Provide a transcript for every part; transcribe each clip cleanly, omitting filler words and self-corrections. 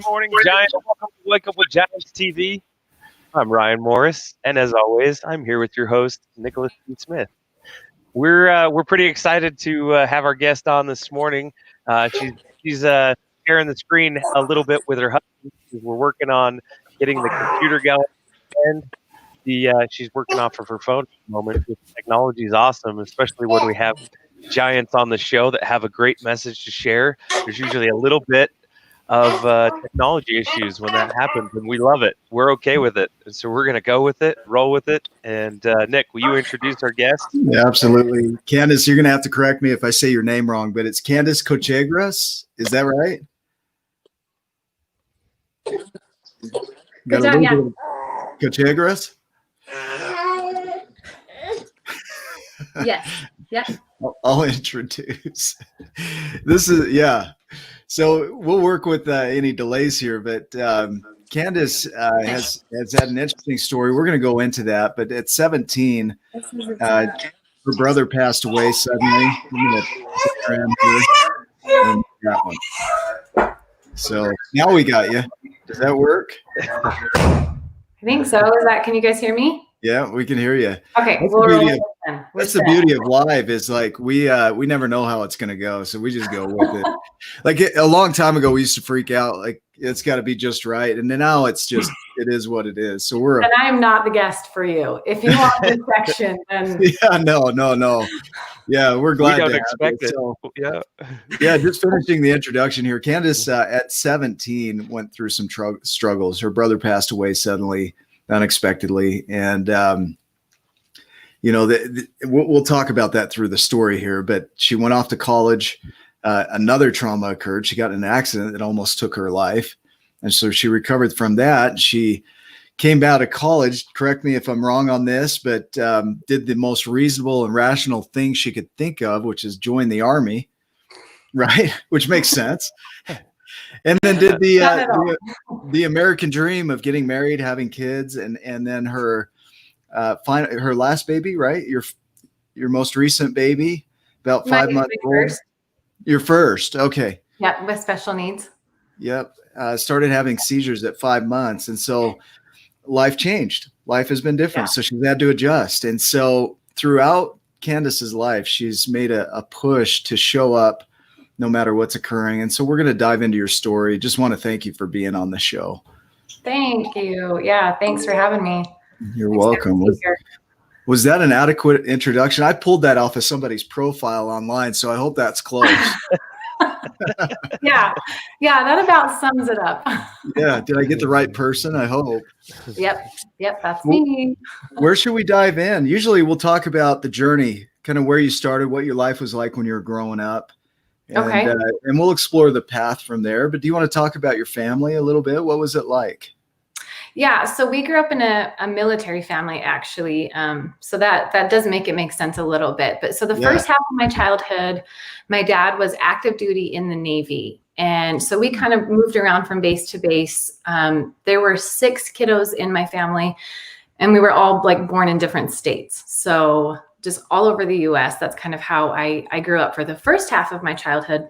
morning, Giants. Welcome to Wake Up with Giants TV. I'm Ryan Morris, and as always, I'm here with your host, Nicholas P. Smith. We're pretty excited to have our guest on this morning. She's sharing the screen a little bit with her husband. We're working on getting the computer going, and she's working off of her phone at the moment. Technology is awesome, especially when we have giants on the show that have a great message to share. There's usually a little bit of technology issues when that happens, and we love it. We're okay with it, and so we're going to go with it, roll with it. And Nick, will you introduce our guest? Yeah, absolutely. Candice, you're going to have to correct me if I say your name wrong, but it's Candice Cochegrus. Is that right? Good job, yeah. Cochegrus? Yes. Yeah. I'll introduce. This is, yeah. So we'll work with any delays here, but Candice has had an interesting story. We're going to go into that, but at 17, her brother passed away suddenly. I'm going to put her in here and that one. So now we got you. Does that work? I think so. Can you guys hear me? Yeah, we can hear you. Okay. That's the beauty of live is like we never know how it's going to go. So we just go with it. Like a long time ago, we used to freak out. Like it's got to be just right. And then now it is what it is. So and I'm not the guest for you. If you want this section, then yeah, no. Yeah, we're glad we don't to expect it. So, yeah. Just finishing the introduction here. Candice at 17 went through some struggles. Her brother passed away suddenly, unexpectedly, and we'll talk about that through the story here. But she went off to college. Another trauma occurred. She got in an accident that almost took her life, and so she recovered from that. She came out of college. Correct me if I'm wrong on this, but did the most reasonable and rational thing she could think of, which is join the Army, right? Which makes sense. And then did the American dream of getting married, having kids, and then her last baby, right? Your most recent baby, about 5 months old. Your first, okay. Yeah, with special needs. Yep, started having seizures at 5 months, and so life changed. Life has been different, so she's had to adjust. And so throughout Candice's life, she's made a push to show up no matter what's occurring. And so we're going to dive into your story. Just want to thank you for being on the show. Thank you. Yeah, thanks for having me. You're welcome. Was that an adequate introduction? I pulled that off of somebody's profile online, so I hope that's close. Yeah, that about sums it up. Yeah, did I get the right person? I hope. Yep, that's me. Where should we dive in? Usually we'll talk about the journey, kind of where you started, what your life was like when you were growing up. And, okay. And we'll explore the path from there. But do you want to talk about your family a little bit? What was it like? Yeah, so we grew up in a military family, actually. So that does make sense a little bit. But so the first half of my childhood, my dad was active duty in the Navy. And so we kind of moved around from base to base. There were 6 kiddos in my family, and we were all like born in different states. So just all over the US. That's kind of how I grew up for the first half of my childhood.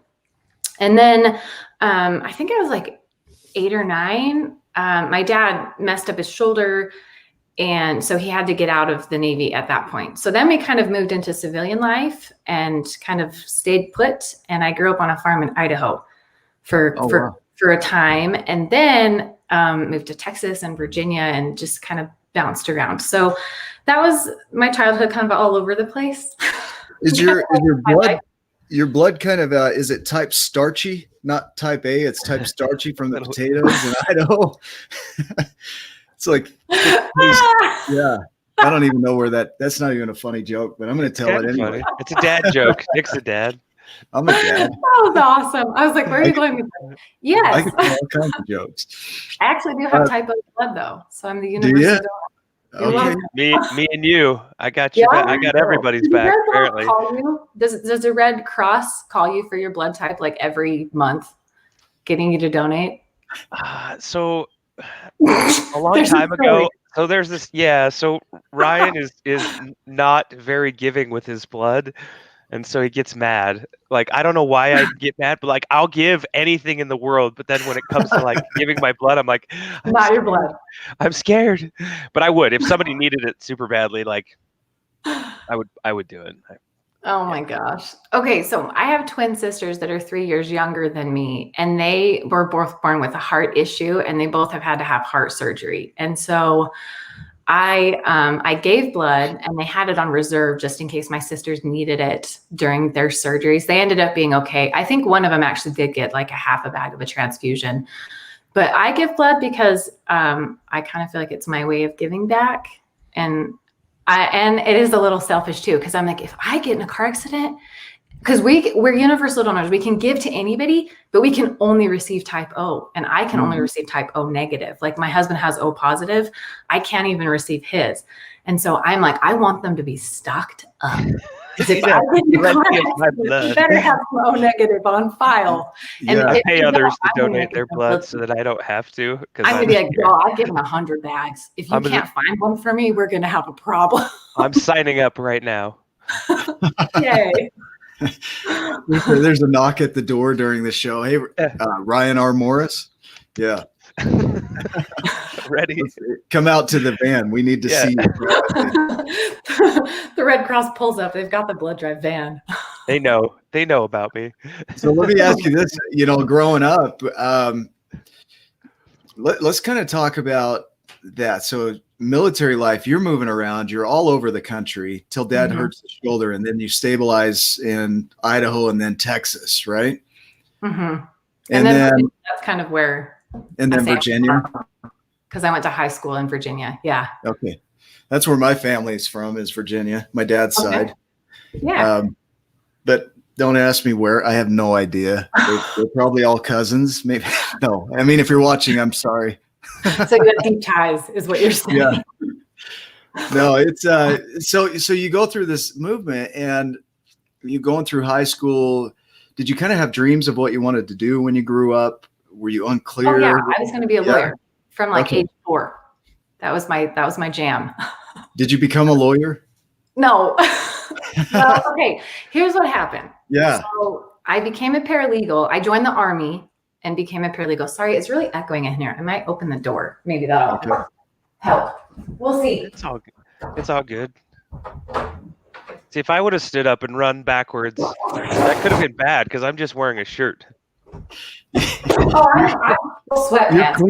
And then I think I was like 8 or 9. My dad messed up his shoulder, and so he had to get out of the Navy at that point. So then we kind of moved into civilian life and kind of stayed put. And I grew up on a farm in Idaho for a time, and then moved to Texas and Virginia and just kind of bounced around. So that was my childhood, kind of all over the place. Is your blood kind of is it type starchy? Not type A, it's type starchy from the potatoes in Idaho. It's like, yeah. I don't even know where that's not even a funny joke, but I'm going to tell it anyway. Funny. It's a dad joke. Nick's a dad. I'm a dad. That was awesome. I was like, where are you going with that? Yes. I can tell all kinds of jokes. I actually do have type O blood, though. So I'm the universal. Okay. Me and you. I got you. Yeah. I got everybody's back. Apparently. Does the Red Cross call you for your blood type like every month, getting you to donate? So a long time ago. So there's this. Yeah. So Ryan is not very giving with his blood, And so he gets mad. Like, I don't know why I get mad, but like, I'll give anything in the world. But then when it comes to like giving my blood, I'm like, Not your blood. I'm scared. But I would, if somebody needed it super badly, like I would do it. Oh my gosh. Okay, so I have twin sisters that are 3 years younger than me, and they were both born with a heart issue, and they both have had to have heart surgery. And so I gave blood, and they had it on reserve just in case my sisters needed it during their surgeries. They ended up being okay. I think one of them actually did get like a half a bag of a transfusion. But I give blood because I kind of feel like it's my way of giving back. And it is a little selfish too, because I'm like, if I get in a car accident, because we're universal donors, we can give to anybody, but we can only receive type O, and I can only receive type O negative. Like my husband has O positive, I can't even receive his. And so I'm like, I want them to be stocked up. If I get in a car accident, you better have some O negative on file. And I pay others to donate their blood so that I don't have to. I'm gonna be like, girl, I'll give them 100 bags. If you can't find one for me, we're gonna have a problem. I'm signing up right now. Yay. There's a knock at the door during the show. Hey, Ryan R. Morris. Yeah. Ready? Come out to the van. We need to see you. The Red Cross pulls up. They've got the blood drive van. They know about me. So let me ask you this, growing up, let's kind of talk about that. So military life, you're moving around, you're all over the country till dad hurts the shoulder, and then you stabilize in Idaho and then Texas, right? Mm-hmm. And then that's kind of where. And then Virginia? Because I went to high school in Virginia. Yeah. Okay. That's where my family's from, is Virginia, my dad's side. Yeah. But don't ask me where. I have no idea. They're probably all cousins. Maybe. No. I mean, if you're watching, I'm sorry. So you got deep ties is what you're saying. Yeah. No, it's so you go through this movement, and you going through high school. Did you kind of have dreams of what you wanted to do when you grew up? Were you unclear? Oh, yeah, I was going to be a lawyer from like age 4. That was my jam. Did you become a lawyer? No. Well, okay. Here's what happened. Yeah. So I became a paralegal. I joined the Army and became a paralegal. Sorry, it's really echoing in here. I might open the door. Maybe that'll help. We'll see. It's all good. See, if I would have stood up and run backwards, that could have been bad because I'm just wearing a shirt. I'm sweatpants.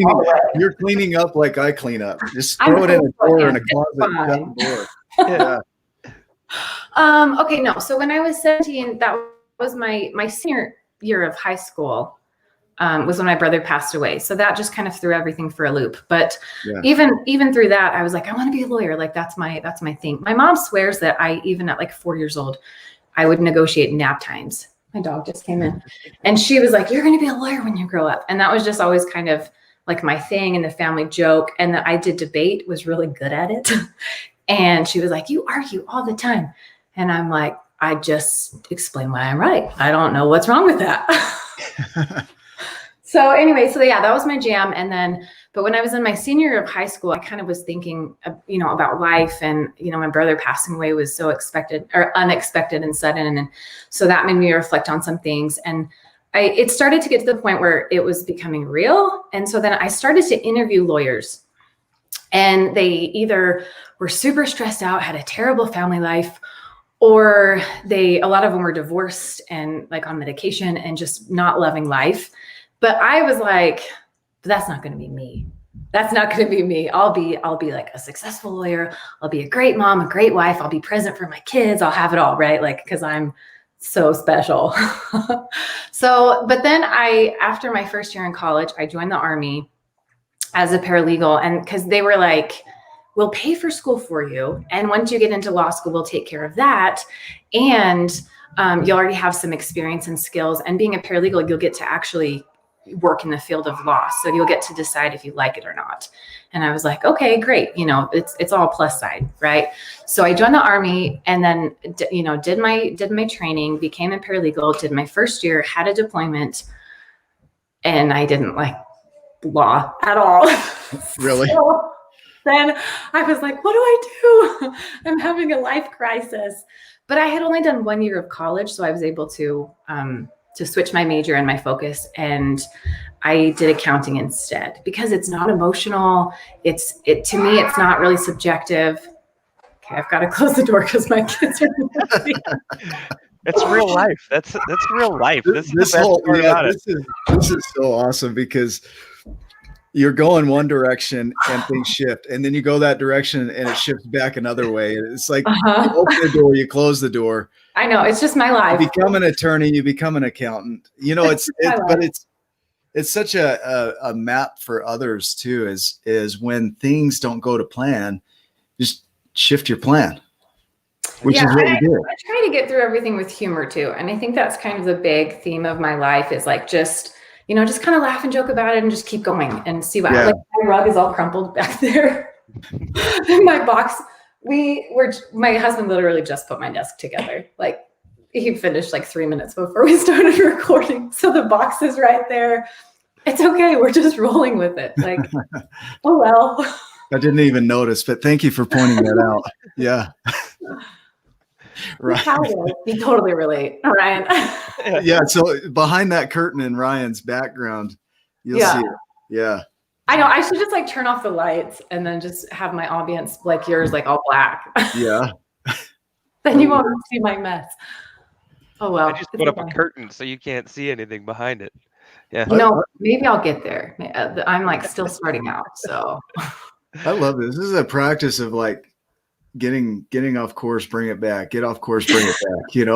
You're cleaning up like I clean up. Just throw it in a drawer in a closet. Shut the door. Yeah. Okay, no. So when I was 17, that was my senior year of high school. Was when my brother passed away. So that just kind of threw everything for a loop. But even through that, I was like, I want to be a lawyer. Like that's my thing. My mom swears that I, even at like 4 years old, I would negotiate nap times. My dog just came in, and she was like, you're going to be a lawyer when you grow up. And that was just always kind of like my thing and the family joke. And that I did debate, was really good at it. And she was like, you argue all the time. And I'm like, I just explain why I'm right. I don't know what's wrong with that. So anyway, that was my jam. And then, but when I was in my senior year of high school, I kind of was thinking, about life, and, my brother passing away was so unexpected and sudden. And so that made me reflect on some things. And it started to get to the point where it was becoming real. And so then I started to interview lawyers, and they either were super stressed out, had a terrible family life, or a lot of them were divorced and like on medication and just not loving life. But I was like, that's not going to be me. That's not going to be me. I'll be like a successful lawyer. I'll be a great mom, a great wife. I'll be present for my kids. I'll have it all, right? Like, because I'm so special. But then after my first year in college, I joined the Army as a paralegal. And because they were like, we'll pay for school for you. And once you get into law school, we'll take care of that. And you already have some experience and skills. And being a paralegal, you'll get to actually work in the field of law. So you'll get to decide if you like it or not. And I was like, okay, great. It's all plus side, right? So I joined the Army, and then, did my training, became a paralegal, did my first year, had a deployment, and I didn't like law at all. Really? then I was like, what do I do? I'm having a life crisis. But I had only done 1 year of college, so I was able to switch my major and my focus, and I did accounting instead because it's not emotional. To me, it's not really subjective. Okay, I've got to close the door because my kids are. It's real life. That's real life. This is so awesome because you're going one direction and things shift, and then you go that direction and it shifts back another way. It's like you open the door, you close the door. I know, it's just my life. You become an attorney, you become an accountant. But it's such a map for others too. Is when things don't go to plan, just shift your plan. Which is what you do. I try to get through everything with humor too. And I think that's kind of the big theme of my life is like, just kind of laugh and joke about it and just keep going and see what, like my rug is all crumpled back there. In my box, my husband literally just put my desk together. Like he finished like 3 minutes before we started recording. So the box is right there. It's okay. We're just rolling with it. Like, oh, well. I didn't even notice, but thank you for pointing that out. Yeah. Right. You totally relate, Ryan. Yeah. So behind that curtain in Ryan's background, you'll see it. Yeah. I know. I should just like turn off the lights and then just have my ambience like yours, like all black. Yeah. Then you won't see my mess. Oh, well. I just put up a curtain so you can't see anything behind it. Yeah. Maybe I'll get there. I'm like still starting out. So I love this. This is a practice of like getting off course, bring it back, get off course, bring it back.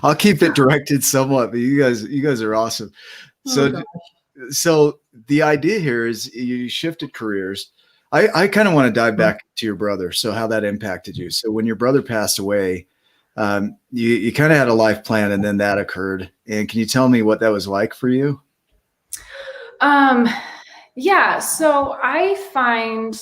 I'll keep it directed somewhat, but you guys are awesome. So the idea here is you shifted careers. I kind of want to dive back to your brother. So how that impacted you. So when your brother passed away, you kind of had a life plan and then that occurred. And can you tell me what that was like for you? Yeah. So I find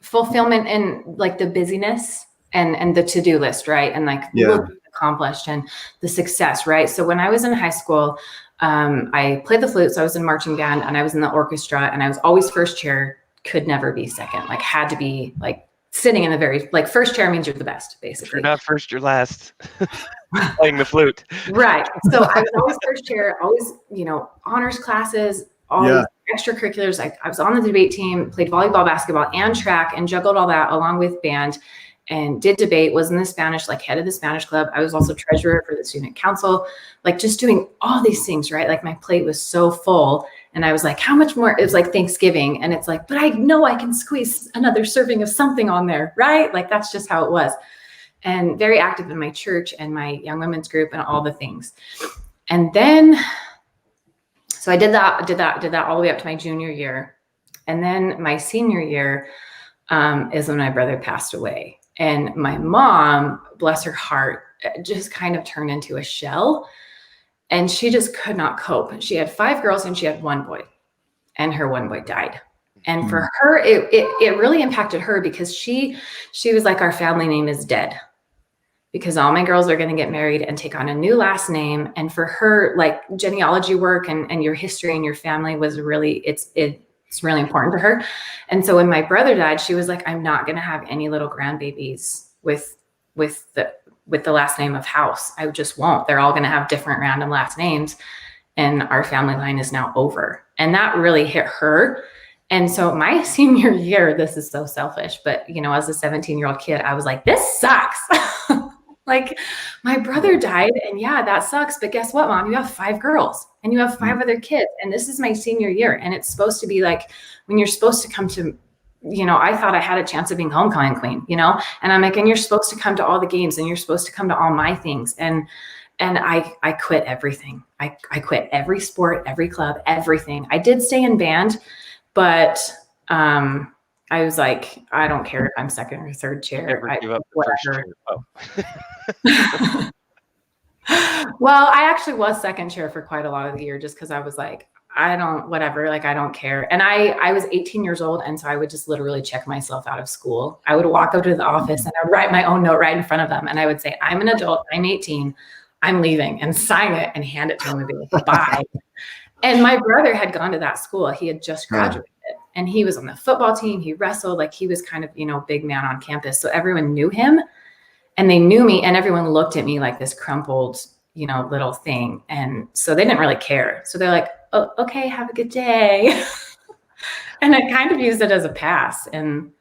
fulfillment in like the busyness and the to-do list, right? And like what we've accomplished and the success, right? So when I was in high school, I played the flute. So I was in marching band and I was in the orchestra and I was always first chair, could never be second, like had to be like sitting in the very, like first chair means you're the best, basically. If you're not first, you're last. Playing the flute. Right. So I was always first chair, always, honors classes, all these extracurriculars. I was on the debate team, played volleyball, basketball, and track, and juggled all that along with band, and did debate, was in the Spanish, like head of the Spanish club. I was also treasurer for the student council, like just doing all these things, right? Like my plate was so full. And I was like, how much more? It was like Thanksgiving. And it's like, but I know I can squeeze another serving of something on there, right? Like that's just how it was. And very active in my church and my young women's group and all the things. And then, so I did that all the way up to my junior year. And then my senior year is when my brother passed away. And my mom, bless her heart, just kind of turned into a shell. And she just could not cope. She had 5 girls and she had 1 boy. And her 1 boy died. And for her, it really impacted her because she was like, our family name is dead. Because all my girls are going to get married and take on a new last name. And for her, like genealogy work and your history and your family was really, it's really important to her. And so when my brother died, she was like, I'm not going to have any little grandbabies with the last name of House. I just won't. They're all going to have different random last names. And our family line is now over. And that really hit her. And so my senior year, this is so selfish, but as a 17-year-old kid, I was like, this sucks. Like my brother died and that sucks. But guess what, Mom? You have 5 girls and you have 5 other kids. And this is my senior year. And it's supposed to be like when you're supposed to come to, I thought I had a chance of being homecoming queen, and I'm like, and you're supposed to come to all the games and you're supposed to come to all my things. And I quit everything. I quit every sport, every club, everything. I did stay in band, but, I was like, I don't care if I'm second or third chair. Never give up the first chair. Oh. Well, I actually was second chair for quite a lot of the year just because I was like, I don't care. And I was 18 years old. And so I would just literally check myself out of school. I would walk up to the office and I would write my own note right in front of them. And I would say, I'm an adult, I'm 18, I'm leaving, and sign it and hand it to them and be like, bye. And my brother had gone to that school. He had just graduated. And he was on the football team. He wrestled, like he was kind of, big man on campus. So everyone knew him and they knew me, and everyone looked at me like this crumpled, little thing. And so they didn't really care. So they're like, oh, okay, have a good day. And I kind of used it as a pass. And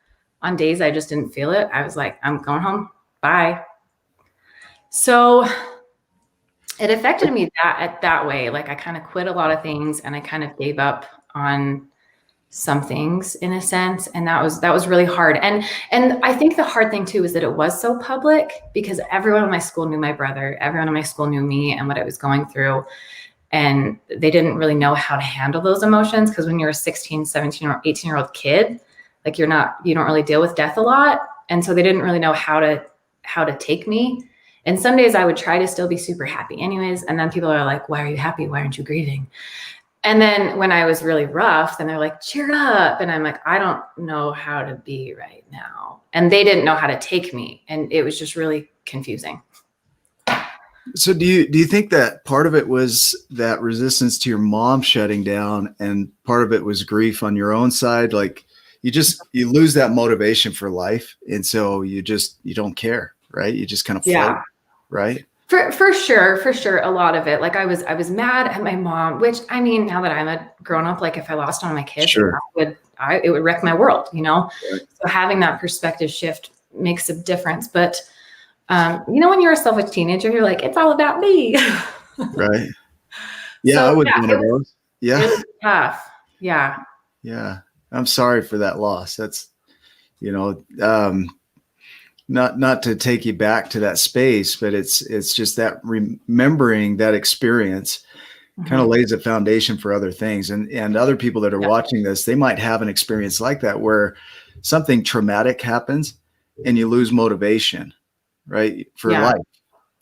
on days I just didn't feel it, I was like, I'm going home. Bye. So it affected me that way. Like I kind of quit a lot of things and I kind of gave up on some things in a sense. And that was really hard. And I think the hard thing too is that it was so public, because everyone in my school knew my brother, everyone in my school knew me and what I was going through. And they didn't really know how to handle those emotions. Because when you're a 16, 17 or 18-year-old kid, like you don't really deal with death a lot. And so they didn't really know how to take me. And some days I would try to still be super happy anyways. And then people are like, why are you happy? Why aren't you grieving? And then when I was really rough, then they're like, cheer up. And I'm like, I don't know how to be right now. And they didn't know how to take me. And it was just really confusing. So do you think that part of it was that resistance to your mom shutting down, and part of it was grief on your own side? Like you lose that motivation for life. And so you don't care, right? You just kind of float, right? For sure. A lot of it. Like I was mad at my mom, which I mean, now that I'm a grown up, like if I lost one of my kids, sure, it would wreck my world, Right. So having that perspective shift makes a difference. But when you're a selfish teenager, you're like, it's all about me. Right. Yeah. So, I was one of those. Yeah. It was tough. Yeah. Yeah. I'm sorry for that loss. That's, not to take you back to that space, but it's just that remembering that experience kind of lays a foundation for other things. And other people that are watching this, they might have an experience like that where something traumatic happens and you lose motivation, right? For life.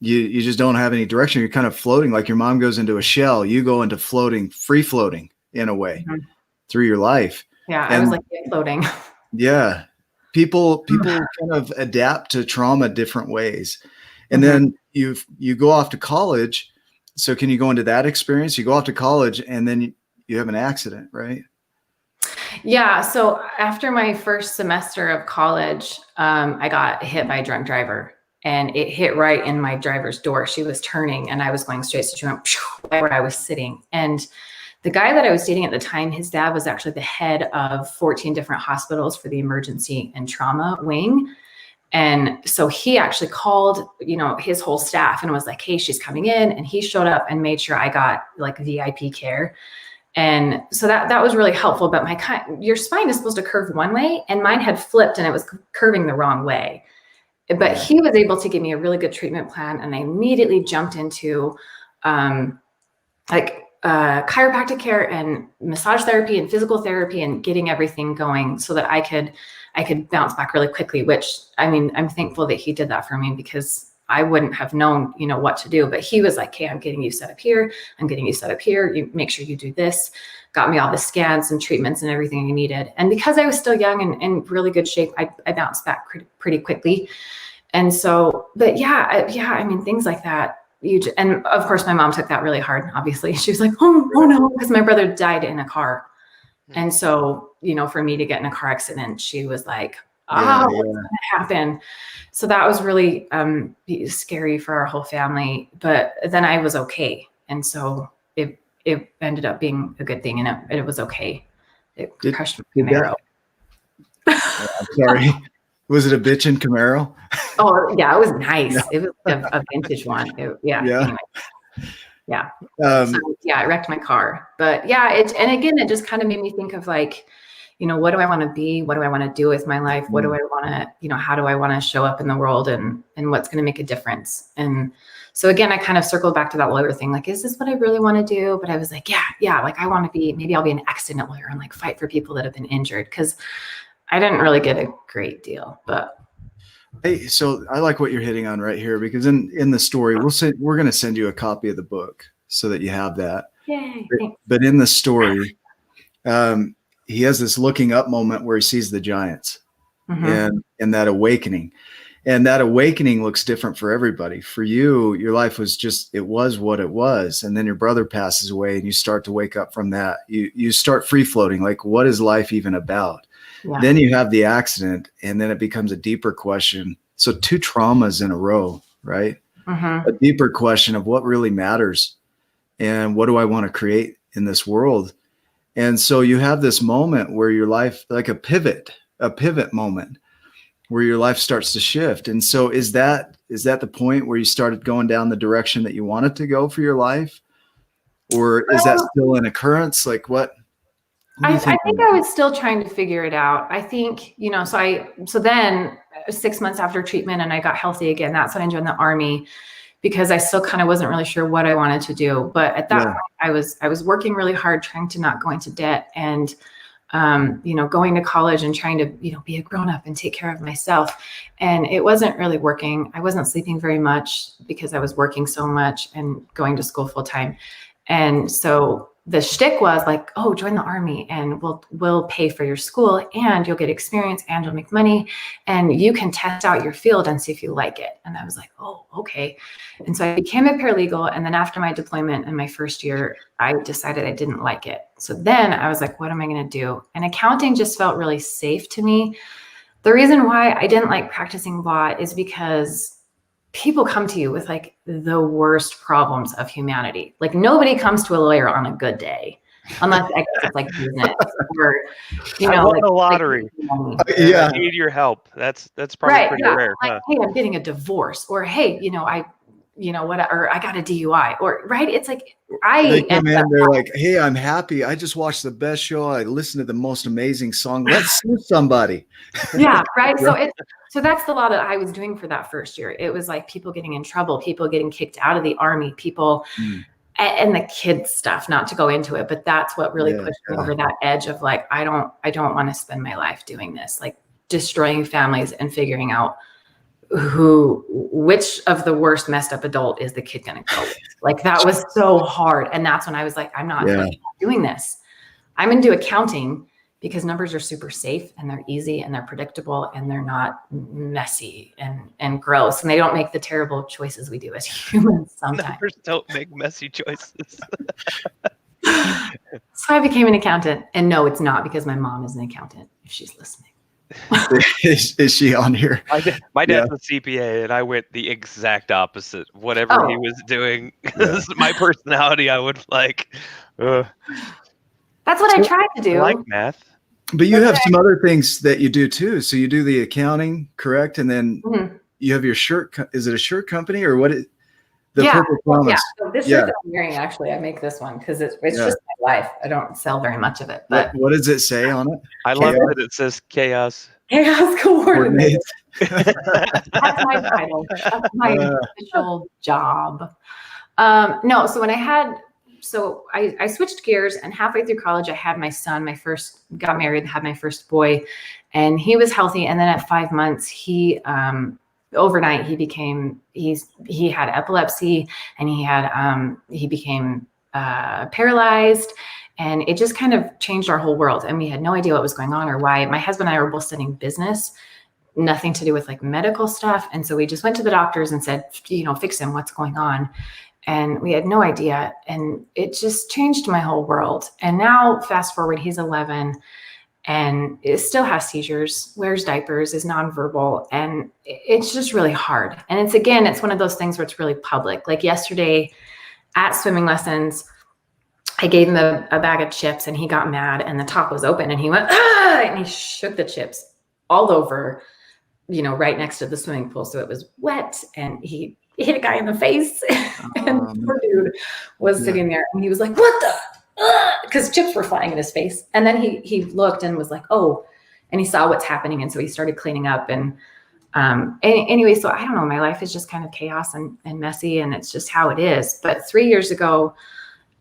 You just don't have any direction. You're kind of floating, like your mom goes into a shell. You go into floating, free floating in a way through your life. Yeah. I was like floating. Yeah. People kind of adapt to trauma different ways. And then you go off to college. So can you go into that experience? You go off to college and then you have an accident, right? Yeah. So after my first semester of college, I got hit by a drunk driver, and it hit right in my driver's door. She was turning and I was going straight. So she went right where I was sitting. And the guy that I was dating at the time, his dad was actually the head of 14 different hospitals for the emergency and trauma wing. And so he actually called, his whole staff and was like, hey, she's coming in. And he showed up and made sure I got like VIP care. And so that was really helpful. But your spine is supposed to curve one way, and mine had flipped and it was curving the wrong way. But he was able to give me a really good treatment plan. And I immediately jumped into chiropractic care and massage therapy and physical therapy and getting everything going so that I could bounce back really quickly, which I mean, I'm thankful that he did that for me, because I wouldn't have known, what to do. But he was like, hey, I'm getting you set up here. I'm getting you set up here. You make sure you do this. Got me all the scans and treatments and everything I needed. And because I was still young and in really good shape, I bounced back pretty quickly. And so, but I mean, things like that. And of course, my mom took that really hard. Obviously, she was like, oh no, because my brother died in a car. And so, for me to get in a car accident, she was like, what's going to happen? So that was really scary for our whole family. But then I was okay. And so it ended up being a good thing, and it was okay. It crushed my Camaro. I'm sorry. Was it a bitchin' Camaro? Oh yeah, it was nice. Yeah. It was a vintage one. Anyway. Yeah. It wrecked my car. But it just kind of made me think of like, what do I want to be? What do I want to do with my life? What do I want to, how do I want to show up in the world, and what's going to make a difference? And so again, I kind of circled back to that lawyer thing. Like, is this what I really want to do? But I was like, like I want to be, maybe I'll be an accident lawyer and like fight for people that have been injured. Cause I didn't really get a great deal, but. Hey, so I like what you're hitting on right here, because in the story, we're going to send you a copy of the book so that you have that. Yay, but in the story, he has this looking up moment where he sees the giants and that awakening. And that awakening looks different for everybody. For you, your life was just, it was what it was. And then your brother passes away and you start to wake up from that. You start free floating. Like, what is life even about? Yeah. Then you have the accident, and then it becomes a deeper question. So 2 traumas in a row, right? A deeper question of what really matters and what do I want to create in this world? And so you have this moment where your life, like a pivot moment, where your life starts to shift. And so is that the point where you started going down the direction that you wanted to go for your life? Or is that still an occurrence? Like what I think I was still trying to figure it out. I think, so then 6 months after treatment and I got healthy again, that's when I joined the Army, because I still kind of wasn't really sure what I wanted to do. But at that point I was working really hard, trying to not go into debt, and going to college and trying to, be a grown up and take care of myself. And it wasn't really working. I wasn't sleeping very much because I was working so much and going to school full time. And so the shtick was like, oh, join the Army and we'll pay for your school and you'll get experience and you'll make money and you can test out your field and see if you like it. And I was like, oh, okay. And so I became a paralegal. And then after my deployment in my first year, I decided I didn't like it. So then I was like, what am I going to do? And accounting just felt really safe to me. The reason why I didn't like practicing law is because people come to you with like the worst problems of humanity. Like nobody comes to a lawyer on a good day, unless I guess it's like business or, I won the lottery. I need your help. That's probably pretty rare. Like, hey, I'm getting a divorce, or hey, or I got a DUI, or right. It's like they come in, they're like, hey, I'm happy. I just watched the best show. I listened to the most amazing song. Let's sue somebody. Yeah, right. So that's the law that I was doing for that first year. It was like people getting in trouble, people getting kicked out of the Army, people and the kids stuff, not to go into it, but that's what really pushed me over that edge of like, I don't want to spend my life doing this, like destroying families and figuring out which of the worst messed up adult is the kid going to go with. Like that was so hard. And that's when I was like, I'm not doing this. I'm going to do accounting because numbers are super safe and they're easy and they're predictable and they're not messy and gross. And they don't make the terrible choices we do as humans sometimes. Numbers don't make messy choices. So I became an accountant. And no, it's not because my mom is an accountant, if she's listening. Is she on here? My dad's a CPA, and I went the exact opposite. Whatever he was doing, my personality, I would like. That's what I tried to do. I like math. But you have some other things that you do too. So you do the accounting, correct? And then you have your shirt. Is it a shirt company or what? Purple Promise. Yeah. So this shirt that I'm wearing, actually, I make this one because it's just my life. I don't sell very much of it. But what does it say on it? I love that it says chaos. Chaos coordinates. That's my title. That's my official job. No, so when I switched gears, and halfway through college, I had my son, got married, had my first boy, and he was healthy. And then at 5 months, overnight, he had epilepsy, and he became paralyzed, and it just kind of changed our whole world. And we had no idea what was going on or why. My husband and I were both studying business, nothing to do with like medical stuff. And so we just went to the doctors and said, fix him, what's going on? And we had no idea. And it just changed my whole world. And now fast forward, he's 11 and it still has seizures, wears diapers, is nonverbal. And it's just really hard. And it's one of those things where it's really public. Like yesterday at swimming lessons, I gave him a bag of chips and he got mad and the top was open and he went, ah, and he shook the chips all over, right next to the swimming pool. So it was wet and he hit a guy in the face and the poor dude was sitting there and he was like, what the, because chips were flying in his face. And then he looked and was like, oh, and he saw what's happening. And so he started cleaning up and anyway, so I don't know, my life is just kind of chaos and messy and it's just how it is. But 3 years ago,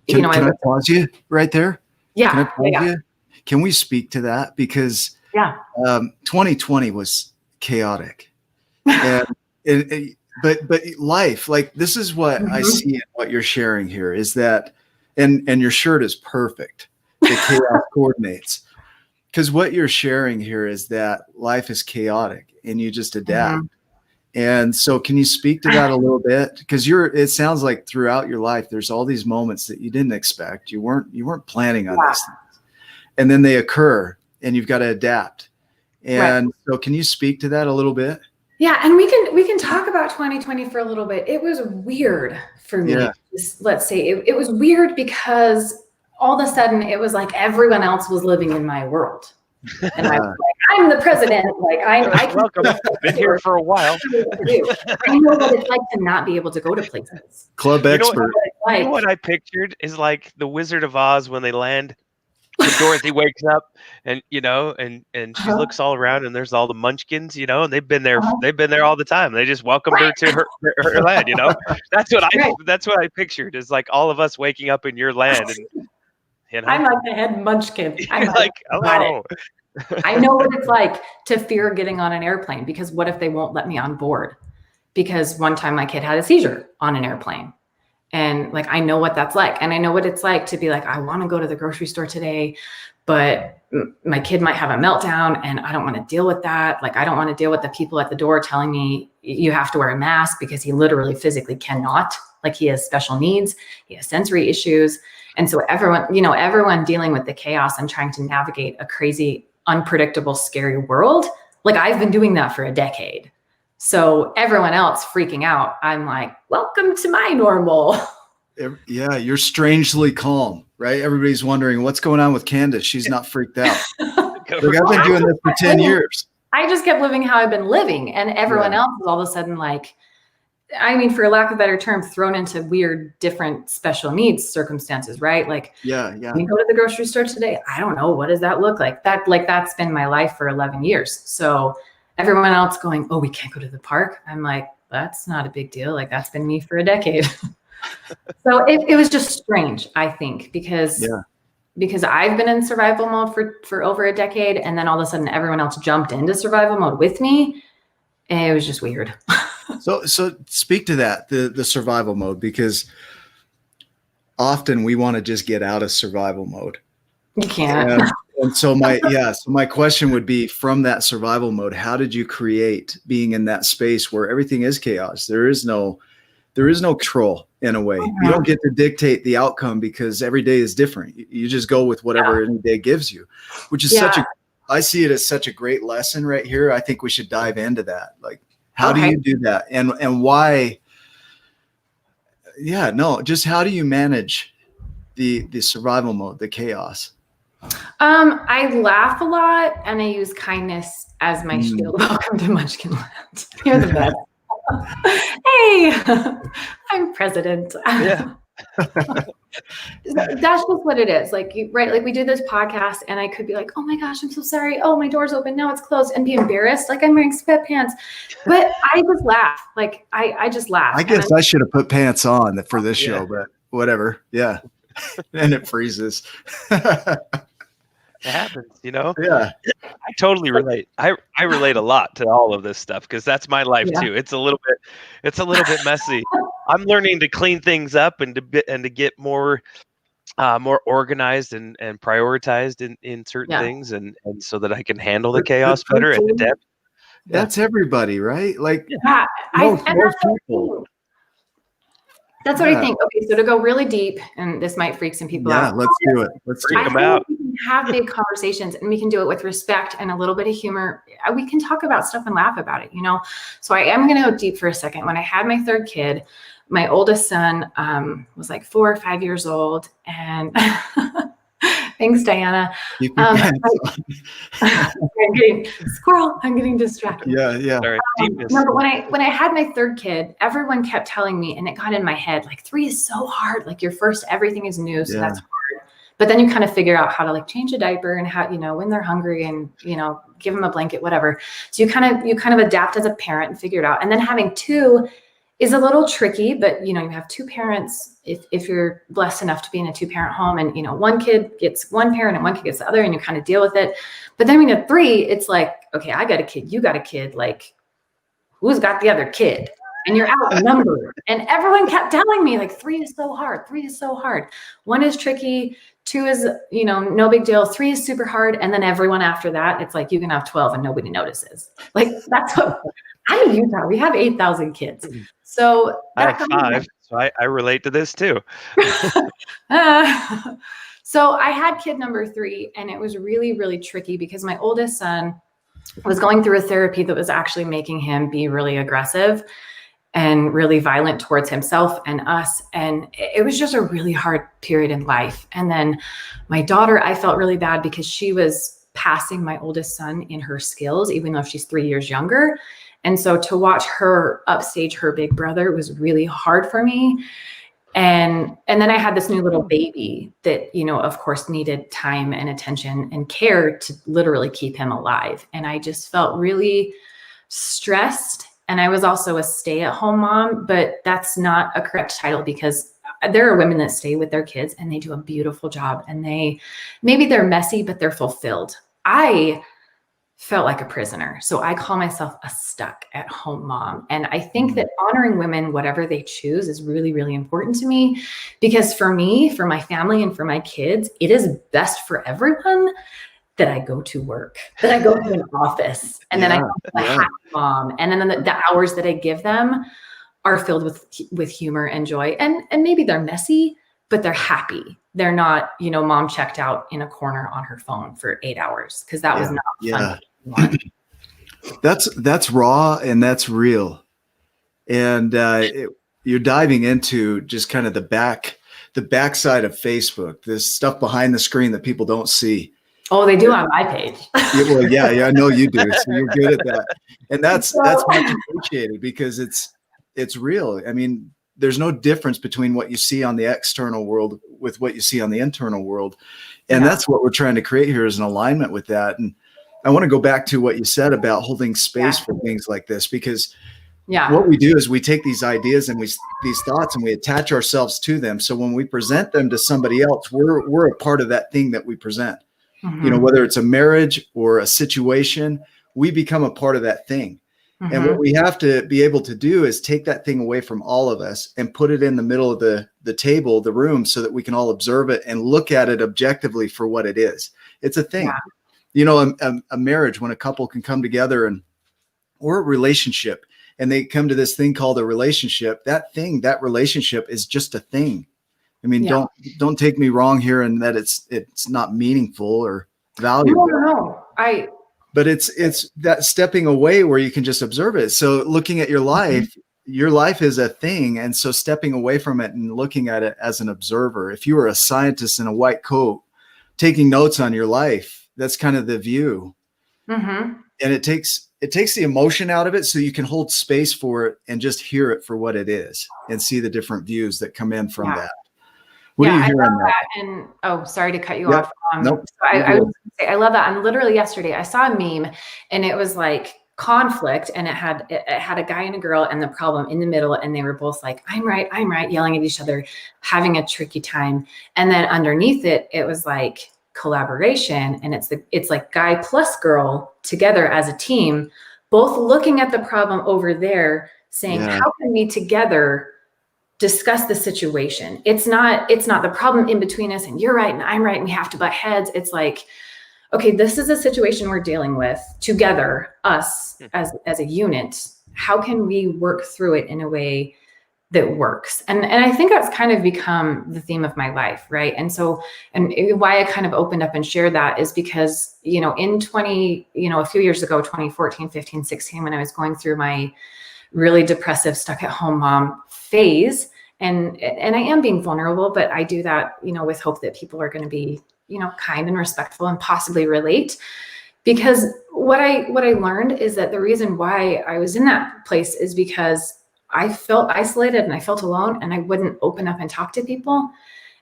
can I pause you right there? Yeah. Can I pause you? Can we speak to that? Because 2020 was chaotic. And but life, like this is what I see in what you're sharing here is that, and your shirt is perfect. The chaos coordinates. Because what you're sharing here is that life is chaotic and you just adapt. And so can you speak to that a little bit? Because it sounds like throughout your life, there's all these moments that you didn't expect. You weren't planning on these things. And then they occur and you've got to adapt. And so can you speak to that a little bit? Yeah. And we can talk about 2020 for a little bit. It was weird for me. Yeah. Let's say it was weird because all of a sudden it was like everyone else was living in my world. And I was like, I'm the president. Like I welcome. Been here for a while. I know what it's like to not be able to go to places. Club expert. You know what I pictured is like the Wizard of Oz when they land. And Dorothy wakes up and she looks all around and there's all the munchkins, and they've been there all the time. They just welcomed her to her land, That's what I pictured is like all of us waking up in your land and I'm like the head munchkin. I'm like, hello. I know what it's like to fear getting on an airplane because what if they won't let me on board? Because one time my kid had a seizure on an airplane. And like, I know what that's like. And I know what it's like to be like, I want to go to the grocery store today, but my kid might have a meltdown and I don't want to deal with that. Like, I don't want to deal with the people at the door telling me you have to wear a mask because he literally physically cannot. Like, he has special needs, he has sensory issues. And so everyone dealing with the chaos and trying to navigate a crazy, unpredictable, scary world. Like, I've been doing that for a decade. So everyone else freaking out, I'm like, welcome to my normal. Yeah, you're strangely calm, right? Everybody's wondering what's going on with Candice. She's not freaked out. Like, I've been doing this for 10 years. I just kept living how I've been living. And everyone else is all of a sudden like, I mean, for lack of a better term, thrown into weird, different special needs circumstances, right? Like, yeah. You go to the grocery store today. I don't know. What does that look like? That's been my life for 11 years. So everyone else going, oh, we can't go to the park. I'm like, that's not a big deal. Like, that's been me for a decade. So it was just strange, I think, because I've been in survival mode for over a decade. And then all of a sudden everyone else jumped into survival mode with me. And it was just weird. So speak to that, the survival mode, because often we want to just get out of survival mode. You can't. And so my question would be, from that survival mode, how did you create being in that space where everything is chaos? There is no control in a way. You don't get to dictate the outcome because every day is different. You just go with whatever any day gives you, which is I see it as such a great lesson right here. I think we should dive into that. Like, how do you do that? And why? Yeah, no, just how do you manage the survival mode, the chaos? I laugh a lot and I use kindness as my shield. Welcome to Munchkin Land. You're the best. Hey, I'm president. Yeah. That's just what it is. Like, like we do this podcast and I could be like, oh my gosh, I'm so sorry. Oh, my door's open. Now it's closed, and be embarrassed. Like, I'm wearing sweatpants, but I just laugh. Like, I just laugh. I guess I should have put pants on for this show, but whatever. Yeah. And it freezes. It happens, Yeah. I totally relate. I relate a lot to all of this stuff because that's my life too. It's a little bit messy. I'm learning to clean things up and to get more organized and prioritized in certain things and so that I can handle the chaos better and adapt. That's everybody, right? Like, most people. That's what I think. Okay, so to go really deep, and this might freak some people out. Yeah, let's do it. Let's freak them out. We can have big conversations, and we can do it with respect and a little bit of humor. We can talk about stuff and laugh about it, So I am going to go deep for a second. When I had my third kid, my oldest son was like 4 or 5 years old, and thanks, Diana. I'm getting distracted. Yeah. Sorry. No, but when I had my third kid, everyone kept telling me, and it got in my head, like, 3 is so hard. Like, your first, everything is new, so that's hard. But then you kind of figure out how to like change a diaper and how, when they're hungry and, give them a blanket, whatever. So you kind of adapt as a parent and figure it out. And then having 2 is a little tricky, but you have 2 parents if you're blessed enough to be in a 2-parent home, and one kid gets one parent and one kid gets the other, and you kind of deal with it. But then when you have 3, it's like, okay, I got a kid, you got a kid, like, who's got the other kid? and you're outnumbered. And everyone kept telling me, like, 3 is so hard. 3 is so hard. 1 is tricky. 2 is, no big deal. 3 is super hard. And then everyone after that, it's like, you can have 12 and nobody notices. Like, that's what I'm in Utah. We have 8,000 kids. So I have 5. So I relate to this too. So I had kid number 3, and it was really, really tricky because my oldest son was going through a therapy that was actually making him be really aggressive and really violent towards himself and us. And it was just a really hard period in life. And then my daughter, I felt really bad because she was passing my oldest son in her skills, even though she's 3 years younger. And so to watch her upstage her big brother was really hard for me. And then I had this new little baby that, of course, needed time and attention and care to literally keep him alive. And I just felt really stressed. And I was also a stay-at-home mom, but that's not a correct title because there are women that stay with their kids and they do a beautiful job, and maybe they're messy, but they're fulfilled. I felt like a prisoner. So I call myself a stuck-at-home mom. And I think that honoring women, whatever they choose, is really, really important to me, because for me, for my family, and for my kids, it is best for everyone that I go to work, that I go to an office, and then I go to a happy mom. And then the hours that I give them are filled with humor and joy. And maybe they're messy, but they're happy. They're not, mom checked out in a corner on her phone for 8 hours, because that was not fun. That's raw and that's real. And you're diving into just kind of the backside of Facebook, this stuff behind the screen that people don't see. Oh, they do on my page. Yeah, I know you do. So you're good at that. And that's much appreciated because it's real. I mean, there's no difference between what you see on the external world with what you see on the internal world. And that's what we're trying to create here, is an alignment with that. And I want to go back to what you said about holding space for things like this, because what we do is we take these ideas and these thoughts and we attach ourselves to them. So when we present them to somebody else, we're a part of that thing that we present. Whether it's a marriage or a situation, we become a part of that thing. And what we have to be able to do is take that thing away from all of us and put it in the middle of the table, the room, so that we can all observe it and look at it objectively for what it is. It's a thing. A marriage, when a couple can come together or a relationship, and they come to this thing called a relationship, that relationship is just a thing. I mean, don't take me wrong here in that it's not meaningful or valuable. No. But it's that stepping away where you can just observe it. So looking at your life is a thing. And so stepping away from it and looking at it as an observer. If you were a scientist in a white coat taking notes on your life, that's kind of the view. And it takes the emotion out of it so you can hold space for it and just hear it for what it is and see the different views that come in from that. What do you hear on that? And sorry to cut you off. Nope. So I was gonna say, I love that. And literally yesterday I saw a meme, and it was like conflict, and it had a guy and a girl and the problem in the middle, and they were both like, I'm right, yelling at each other, having a tricky time. And then underneath it, it was like collaboration, and it's like guy plus girl together as a team, both looking at the problem over there, saying, how can we together discuss the situation? It's not the problem in between us and you're right and I'm right and we have to butt heads. It's like, okay, this is a situation we're dealing with together, us as a unit. How can we work through it in a way that works? And I think that's kind of become the theme of my life, right? And so, and why I kind of opened up and shared that is because, in a few years ago, 2014, 15, 16, when I was going through my really depressive, stuck at home mom phase. And I am being vulnerable, but I do that, with hope that people are going to be, kind and respectful and possibly relate. Because what I learned is that the reason why I was in that place is because I felt isolated and I felt alone, and I wouldn't open up and talk to people.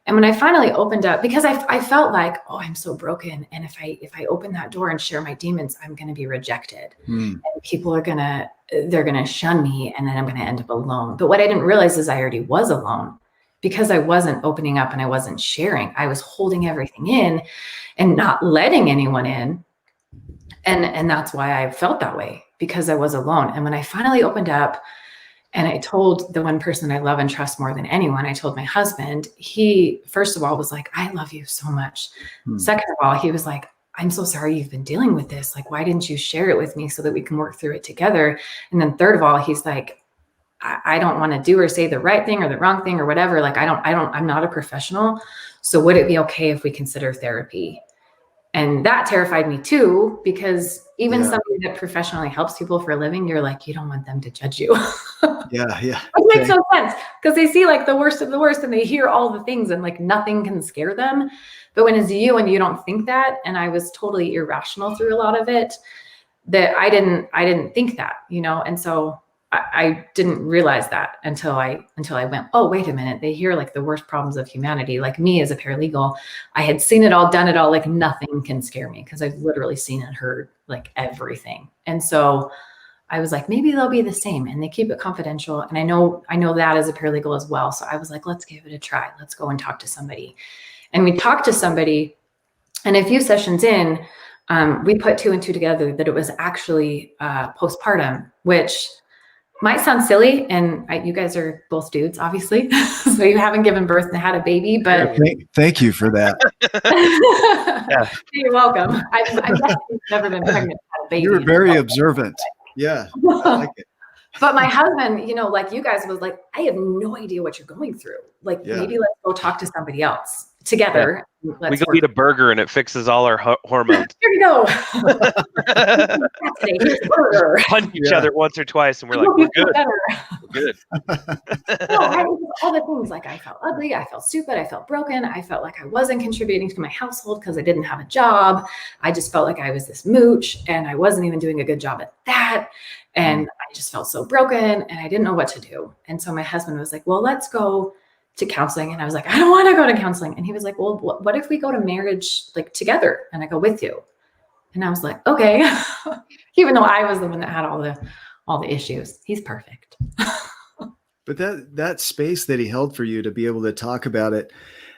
And when I finally opened up, because I felt like, oh, I'm so broken. And if I open that door and share my demons, I'm going to be rejected. And people they're going to shun me, and then I'm going to end up alone. But what I didn't realize is I already was alone, because I wasn't opening up and I wasn't sharing. I was holding everything in and not letting anyone in. And that's why I felt that way, because I was alone. And when I finally opened up And I told the one person I love and trust more than anyone, I told my husband. He, first of all, was like, I love you so much. Second of all, he was like, I'm so sorry you've been dealing with this. Like, why didn't you share it with me so that we can work through it together? And then third of all, he's like, I don't want to do or say the right thing or the wrong thing or whatever. Like, I'm not a professional. So would it be okay if we consider therapy? And that terrified me too, because even somebody that professionally helps people for a living, you're like, you don't want them to judge you. Yeah. It makes no sense, because they see like the worst of the worst and they hear all the things and like nothing can scare them. But when it's you and you don't think that, and I was totally irrational through a lot of it, that I didn't think that, and so I didn't realize that until I went, oh, wait a minute. They hear like the worst problems of humanity. Like me as a paralegal, I had seen it all, done it all. Like nothing can scare me because I've literally seen and heard like everything. And so I was like, maybe they'll be the same, and they keep it confidential. And I know that as a paralegal as well. So I was like, let's give it a try. Let's go and talk to somebody. And we talked to somebody, and a few sessions in, we put 2 and 2 together that it was actually postpartum, which might sound silly, and you guys are both dudes, obviously, so you haven't given birth and had a baby, but thank you for that. Yeah. You're welcome. I've definitely never been pregnant and had a baby. You're very observant. Yeah, I like it. But my husband, like you guys, was like, I have no idea what you're going through. Like, maybe let's go talk to somebody else together. Yeah. We go eat a burger and it fixes all our hormones. Here you go. Punch each other once or twice and we're like, we're good. We're good. All the things, like I felt ugly, I felt stupid, I felt broken, I felt like I wasn't contributing to my household because I didn't have a job. I just felt like I was this mooch and I wasn't even doing a good job at that. And I just felt so broken and I didn't know what to do. And so my husband was like, well, let's go to counseling. And I was like, I don't want to go to counseling. And he was like, well, what if we go to marriage like together and I go with you? And I was like, okay. Even though I was the one that had all the issues. He's perfect. But that space that he held for you to be able to talk about it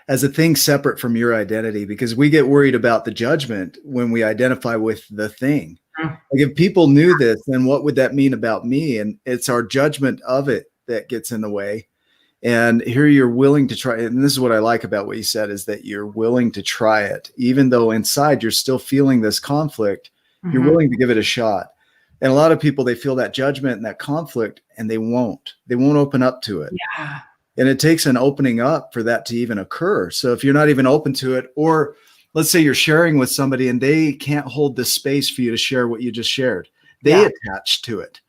as a thing separate from your identity, because we get worried about the judgment when we identify with the thing. Like if people knew this, then what would that mean about me? And it's our judgment of it that gets in the way. And here you're willing to try. And this is what I like about what you said, is that you're willing to try it, even though inside you're still feeling this conflict. You're willing to give it a shot. And a lot of people, they feel that judgment and that conflict, and they won't open up to it. Yeah. And it takes an opening up for that to even occur. So if you're not even open to it, or let's say you're sharing with somebody and they can't hold the space for you to share what you just shared, they attach to it.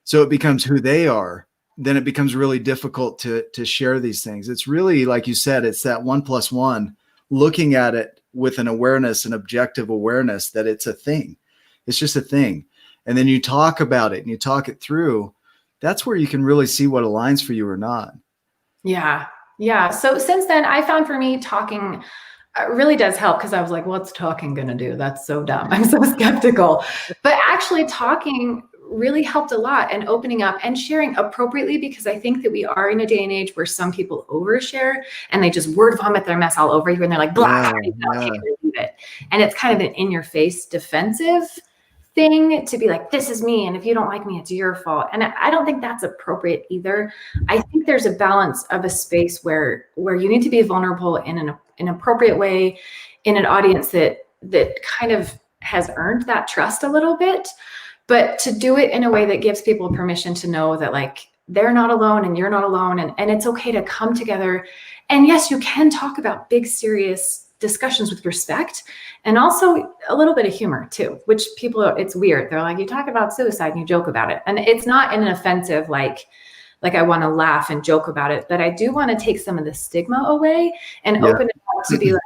So it becomes who they are. Then it becomes really difficult to share these things. It's really, like you said, it's that 1+1, looking at it with an awareness, an objective awareness that it's a thing. It's just a thing. And then you talk about it and you talk it through. That's where you can really see what aligns for you or not. Yeah. Yeah. So since then, I found for me talking really does help, because I was like, what's talking going to do? That's so dumb. I'm so skeptical. But actually talking really helped a lot, and opening up and sharing appropriately, because I think that we are in a day and age where some people overshare and they just word vomit their mess all over you and they're like, blah, it. And it's kind of an in-your-face defensive thing to be like, this is me, and if you don't like me, it's your fault. And I don't think that's appropriate either. I think there's a balance of a space where you need to be vulnerable in an appropriate way, in an audience that kind of has earned that trust a little bit, but to do it in a way that gives people permission to know that like they're not alone and you're not alone, and it's okay to come together. And yes, you can talk about big, serious discussions with respect, and also a little bit of humor too, which people, it's weird. They're like, you talk about suicide and you joke about it. And it's not in an offensive, like I want to laugh and joke about it, but I do want to take some of the stigma away and open it up to be like,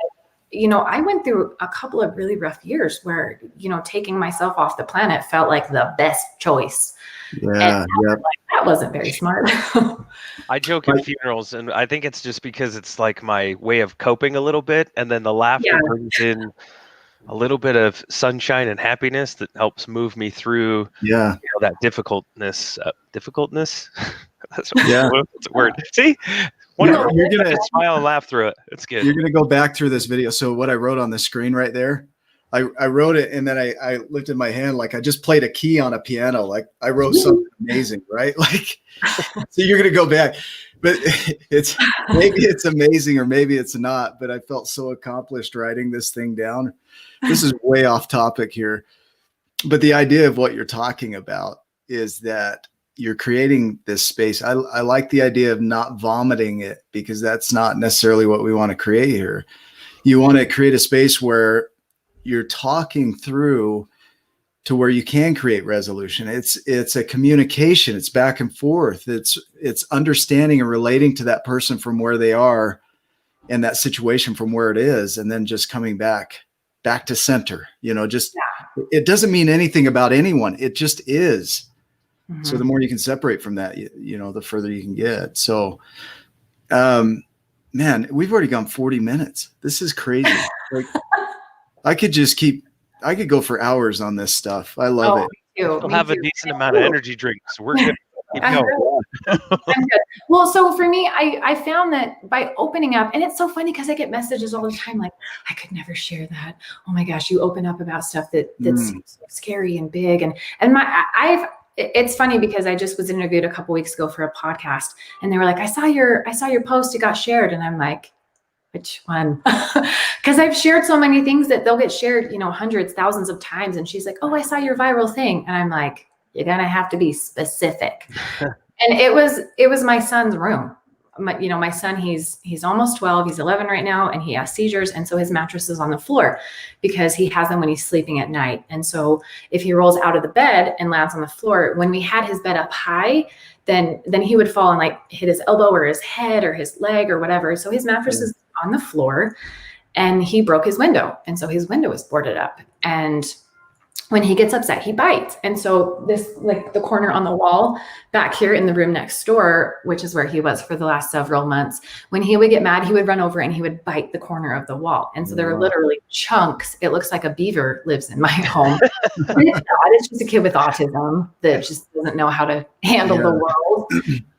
I went through a couple of really rough years where, taking myself off the planet felt like the best choice. Yeah. Like, that wasn't very smart. I joke at funerals, and I think it's just because it's like my way of coping a little bit. And then the laughter brings in a little bit of sunshine and happiness that helps move me through that difficultness. That's a word. See? You're gonna smile and laugh through it. It's good. You're gonna go back through this video. So what I wrote on the screen right there, I wrote it, and then I lifted my hand like I just played a key on a piano. Like I wrote something amazing, right? Like, so you're going to go back, but maybe it's amazing or maybe it's not, but I felt so accomplished writing this thing down. This is way off topic here, but the idea of what you're talking about is that you're creating this space. I like the idea of not vomiting it, because that's not necessarily what we want to create here. You want to create a space where you're talking through to where you can create resolution. It's a communication. It's back and forth. It's understanding and relating to that person from where they are and that situation from where it is, and then just coming back to center. It doesn't mean anything about anyone. It just is. Mm-hmm. So the more you can separate from that, the further you can get. So, man, we've already gone 40 minutes. This is crazy. Like, I could go for hours on this stuff. I love it. We'll have a decent amount of energy drinks. We're good. Keep going. I'm good. Well, so for me, I found that by opening up, and it's so funny because I get messages all the time like, I could never share that. Oh my gosh, you open up about stuff that's so scary and big. And it's funny because I just was interviewed a couple weeks ago for a podcast, and they were like, I saw your post, it got shared. And I'm like, which one? Because I've shared so many things that they'll get shared, hundreds, thousands of times. And she's like, oh, I saw your viral thing. And I'm like, you're going to have to be specific. And it was my son's room. My son, he's almost 12, he's 11 right now, and he has seizures. And so his mattress is on the floor because he has them when he's sleeping at night. And so if he rolls out of the bed and lands on the floor, when we had his bed up high, then he would fall and like hit his elbow or his head or his leg or whatever. So his mattress is on the floor, and he broke his window. And so his window is boarded up. And when he gets upset, he bites. And so this, like the corner on the wall back here in the room next door, which is where he was for the last several months, when he would get mad, he would run over and he would bite the corner of the wall. And so there were literally chunks. It looks like a beaver lives in my home. It's just a kid with autism that just doesn't know how to handle the world.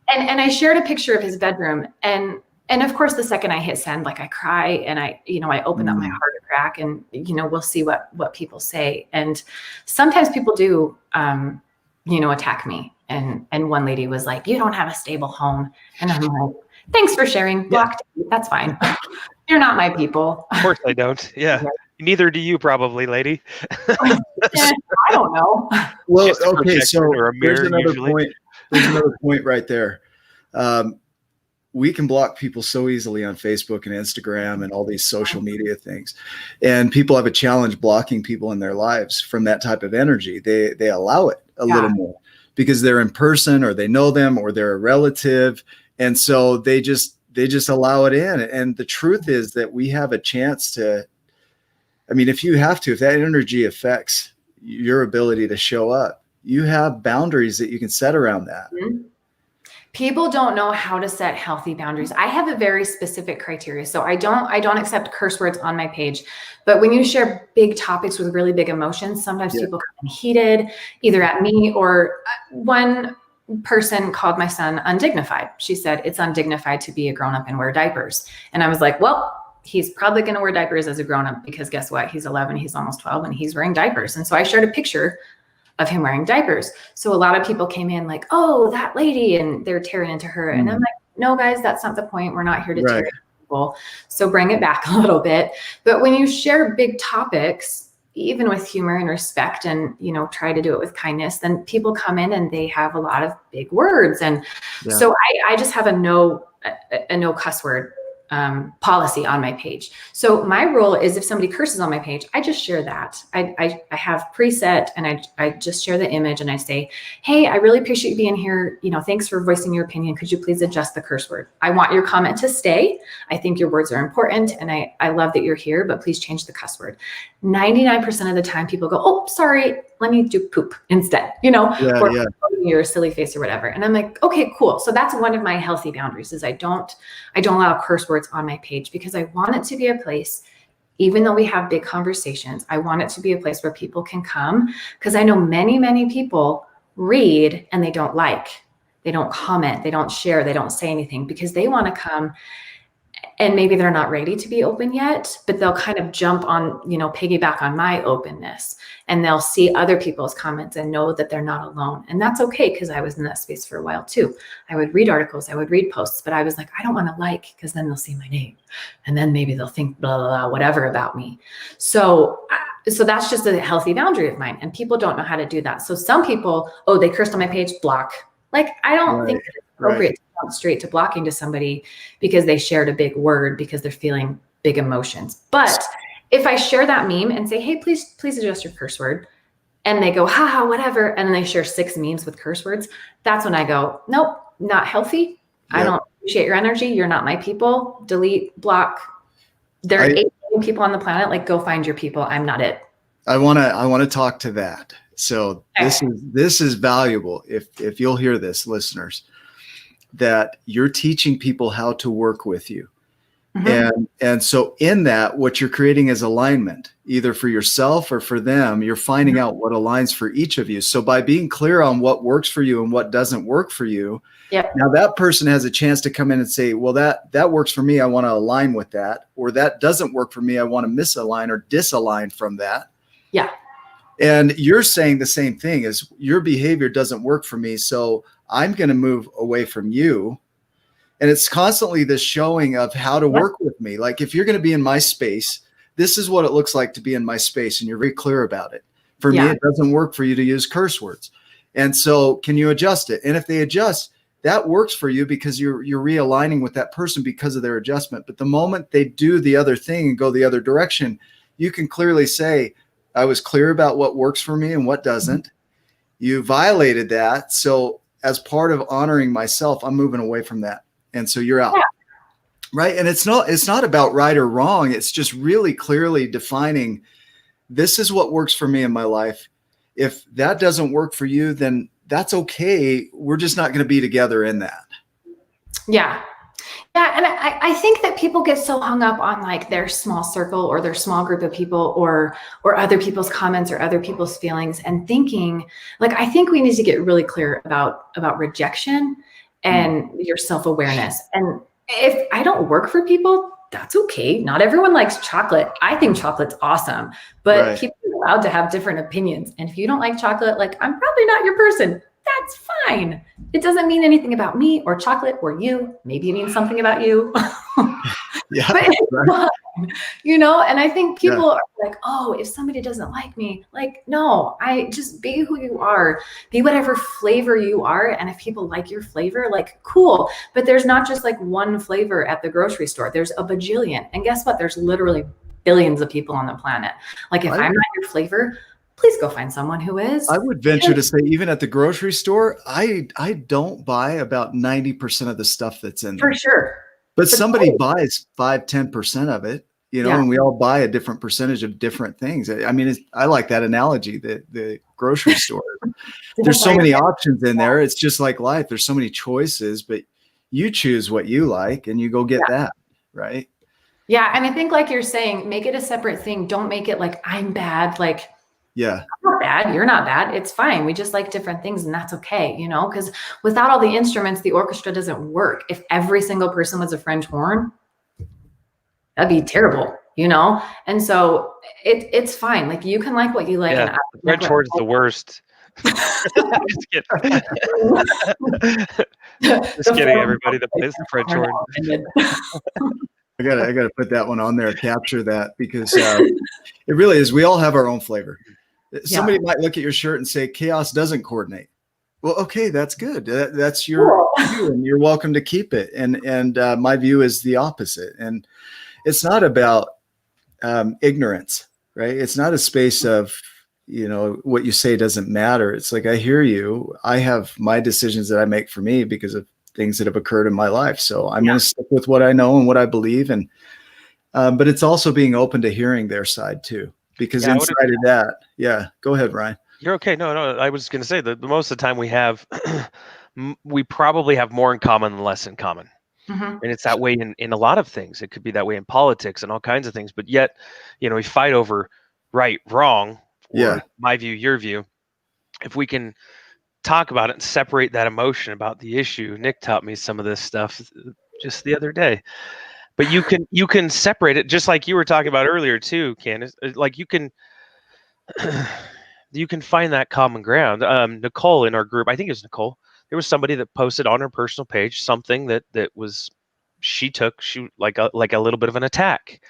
And I shared a picture of his bedroom, and of course, the second I hit send, like I cry and I open up my heart a crack, and, we'll see what people say. And sometimes people do, attack me. And one lady was like, you don't have a stable home. And I'm like, thanks for sharing. Blocked. That's fine. You're not my people. Of course I don't. Yeah. Neither do you probably, lady. I don't know. Well, okay. So there's another point. There's another point right there. We can block people so easily on Facebook and Instagram and all these social media things. And people have a challenge blocking people in their lives from that type of energy. They allow it a little more because they're in person, or they know them, or they're a relative. And so they just allow it in. And the truth is that we have a chance to, if that energy affects your ability to show up, you have boundaries that you can set around that. Mm-hmm. People don't know how to set healthy boundaries. I have a very specific criteria. So I don't accept curse words on my page. But when you share big topics with really big emotions, sometimes people come heated, either at me, or one person called my son undignified. She said, it's undignified to be a grown-up and wear diapers. And I was like, well, he's probably going to wear diapers as a grown-up, because guess what? He's 11, he's almost 12, and he's wearing diapers. And so I shared a picture of him wearing diapers. So a lot of people came in like, oh, that lady, and they're tearing into her. And I'm like, no, guys, that's not the point. We're not here to tear into people. So bring it back a little bit. But when you share big topics, even with humor and respect, and, try to do it with kindness, then people come in and they have a lot of big words. And so I just have a no cuss word policy on my page. So my rule is, if somebody curses on my page, I just share that. I have preset, and I just share the image, and I say, hey, I really appreciate you being here. Thanks for voicing your opinion. Could you please adjust the curse word? I want your comment to stay. I think your words are important, and I love that you're here, but please change the cuss word. 99% of the time people go, oh, sorry, let me do poop instead, or your silly face or whatever. And I'm like, okay, cool. So that's one of my healthy boundaries, is I don't allow curse words on my page, because I want it to be a place, even though we have big conversations, I want it to be a place where people can come, because I know many, many people read and they don't comment, they don't share, they don't say anything, because they want to come and maybe they're not ready to be open yet, but they'll kind of jump on, piggyback on my openness, and they'll see other people's comments and know that they're not alone. And that's okay, because I was in that space for a while too. I would read articles, I would read posts, but I was like, I don't want to like, because then they'll see my name and then maybe they'll think blah, blah, blah, whatever about me. So that's just a healthy boundary of mine, and people don't know how to do that. So some people, they cursed on my page, block. Like, I don't think it's appropriate to jump straight to blocking to somebody because they shared a big word, because they're feeling big emotions. But if I share that meme and say, hey, please adjust your curse word, and they go, haha, whatever, and then they share 6 memes with curse words, that's when I go, nope, not healthy. I don't appreciate your energy. You're not my people. Delete, block. There are 8 million people on the planet. Like, go find your people. I'm not it. I want to talk to that. So this is valuable. If you'll hear this, listeners, that you're teaching people how to work with you. And so in that, what you're creating is alignment, either for yourself or for them. You're finding out what aligns for each of you. So by being clear on what works for you and what doesn't work for you, now that person has a chance to come in and say, well, that works for me. I want to align with that. Or that doesn't work for me. I want to misalign or disalign from that. Yeah. And you're saying the same thing, is your behavior doesn't work for me, so I'm going to move away from you. And it's constantly this showing of how to work with me. Like, if you're going to be in my space, this is what it looks like to be in my space. And you're very clear about it. For me, it doesn't work for you to use curse words. And so can you adjust it? And if they adjust, that works for you because you're realigning with that person because of their adjustment. But the moment they do the other thing and go the other direction, you can clearly say, I was clear about what works for me and what doesn't. You violated that. So as part of honoring myself, I'm moving away from that. And so you're out. Right. And it's not about right or wrong. It's just really clearly defining, this is what works for me in my life. If that doesn't work for you, then that's okay. We're just not going to be together in that. Yeah. Yeah. And I think that people get so hung up on like their small circle or their small group of people or other people's comments or other people's feelings, and thinking, like, I think we need to get really clear about rejection and your self-awareness. And if I don't work for people, that's okay. Not everyone likes chocolate. I think chocolate's awesome, but people are allowed to have different opinions. And if you don't like chocolate, like, I'm probably not your person. That's fine. It doesn't mean anything about me or chocolate or you. Maybe it means something about you. But it's fine, and I think people are like, oh, if somebody doesn't like me, like, no, I just be who you are, be whatever flavor you are. And if people like your flavor, like, cool. But there's not just like one flavor at the grocery store. There's a bajillion. And guess what? There's literally billions of people on the planet. Like, if I'm not your flavor, please go find someone who is. I would venture to say, even at the grocery store, I don't buy about 90% of the stuff that's in there. For sure. But somebody buys 5-10% of it, and we all buy a different percentage of different things. I mean, I like that analogy, the grocery store. There's so many options in there. It's just like life. There's so many choices, but you choose what you like and you go get that, right? Yeah. And I think, like you're saying, make it a separate thing. Don't make it like, I'm bad. Like, I'm not bad. You're not bad. It's fine. We just like different things, and that's okay, because without all the instruments, the orchestra doesn't work. If every single person was a French horn, that'd be terrible, And so it's fine. Like, you can like what you like. Yeah, and French horn's the worst. Just kidding. Just kidding, everybody that plays the French horn. I gotta put that one on there, capture that, because it really is. We all have our own flavor. Somebody might look at your shirt and say, chaos doesn't coordinate. Well, okay, that's good. That's your view, and you're welcome to keep it. And my view is the opposite. And it's not about ignorance, right? It's not a space of, what you say doesn't matter. It's like, I hear you. I have my decisions that I make for me because of things that have occurred in my life. So I'm going to stick with what I know and what I believe. And but it's also being open to hearing their side too. Because inside of that, go ahead, Ryan. You're okay. No, I was going to say that most of the time we probably have more in common than less in common. And it's that way in a lot of things. It could be that way in politics and all kinds of things. But yet, we fight over right, wrong, or my view, your view. If we can talk about it and separate that emotion about the issue. Nick taught me some of this stuff just the other day. But you can separate it, just like you were talking about earlier too, Candice. Like you can you can find that common ground. Nicole in our group, I think it was Nicole. There was somebody that posted on her personal page something that was she like a little bit of an attack.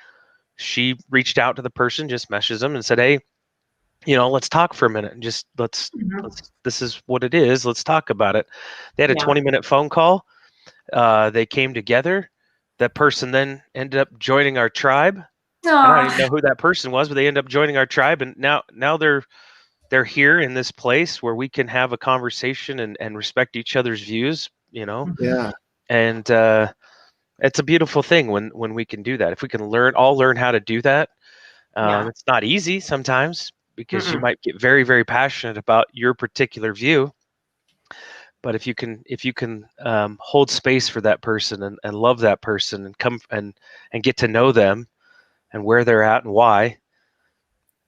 She reached out to the person, just messaged them and said, "Hey, let's talk for a minute. And just let's this is what it is. Let's talk about it." They had a 20-minute phone call. They came together. That person then ended up joining our tribe. And I don't even know who that person was, but they ended up joining our tribe, and now they're here in this place where we can have a conversation and respect each other's views. Yeah. And it's a beautiful thing when we can do that. If we can all learn how to do that. It's not easy sometimes because you might get very, very passionate about your particular view. But if you can hold space for that person and love that person and come and get to know them and where they're at and why,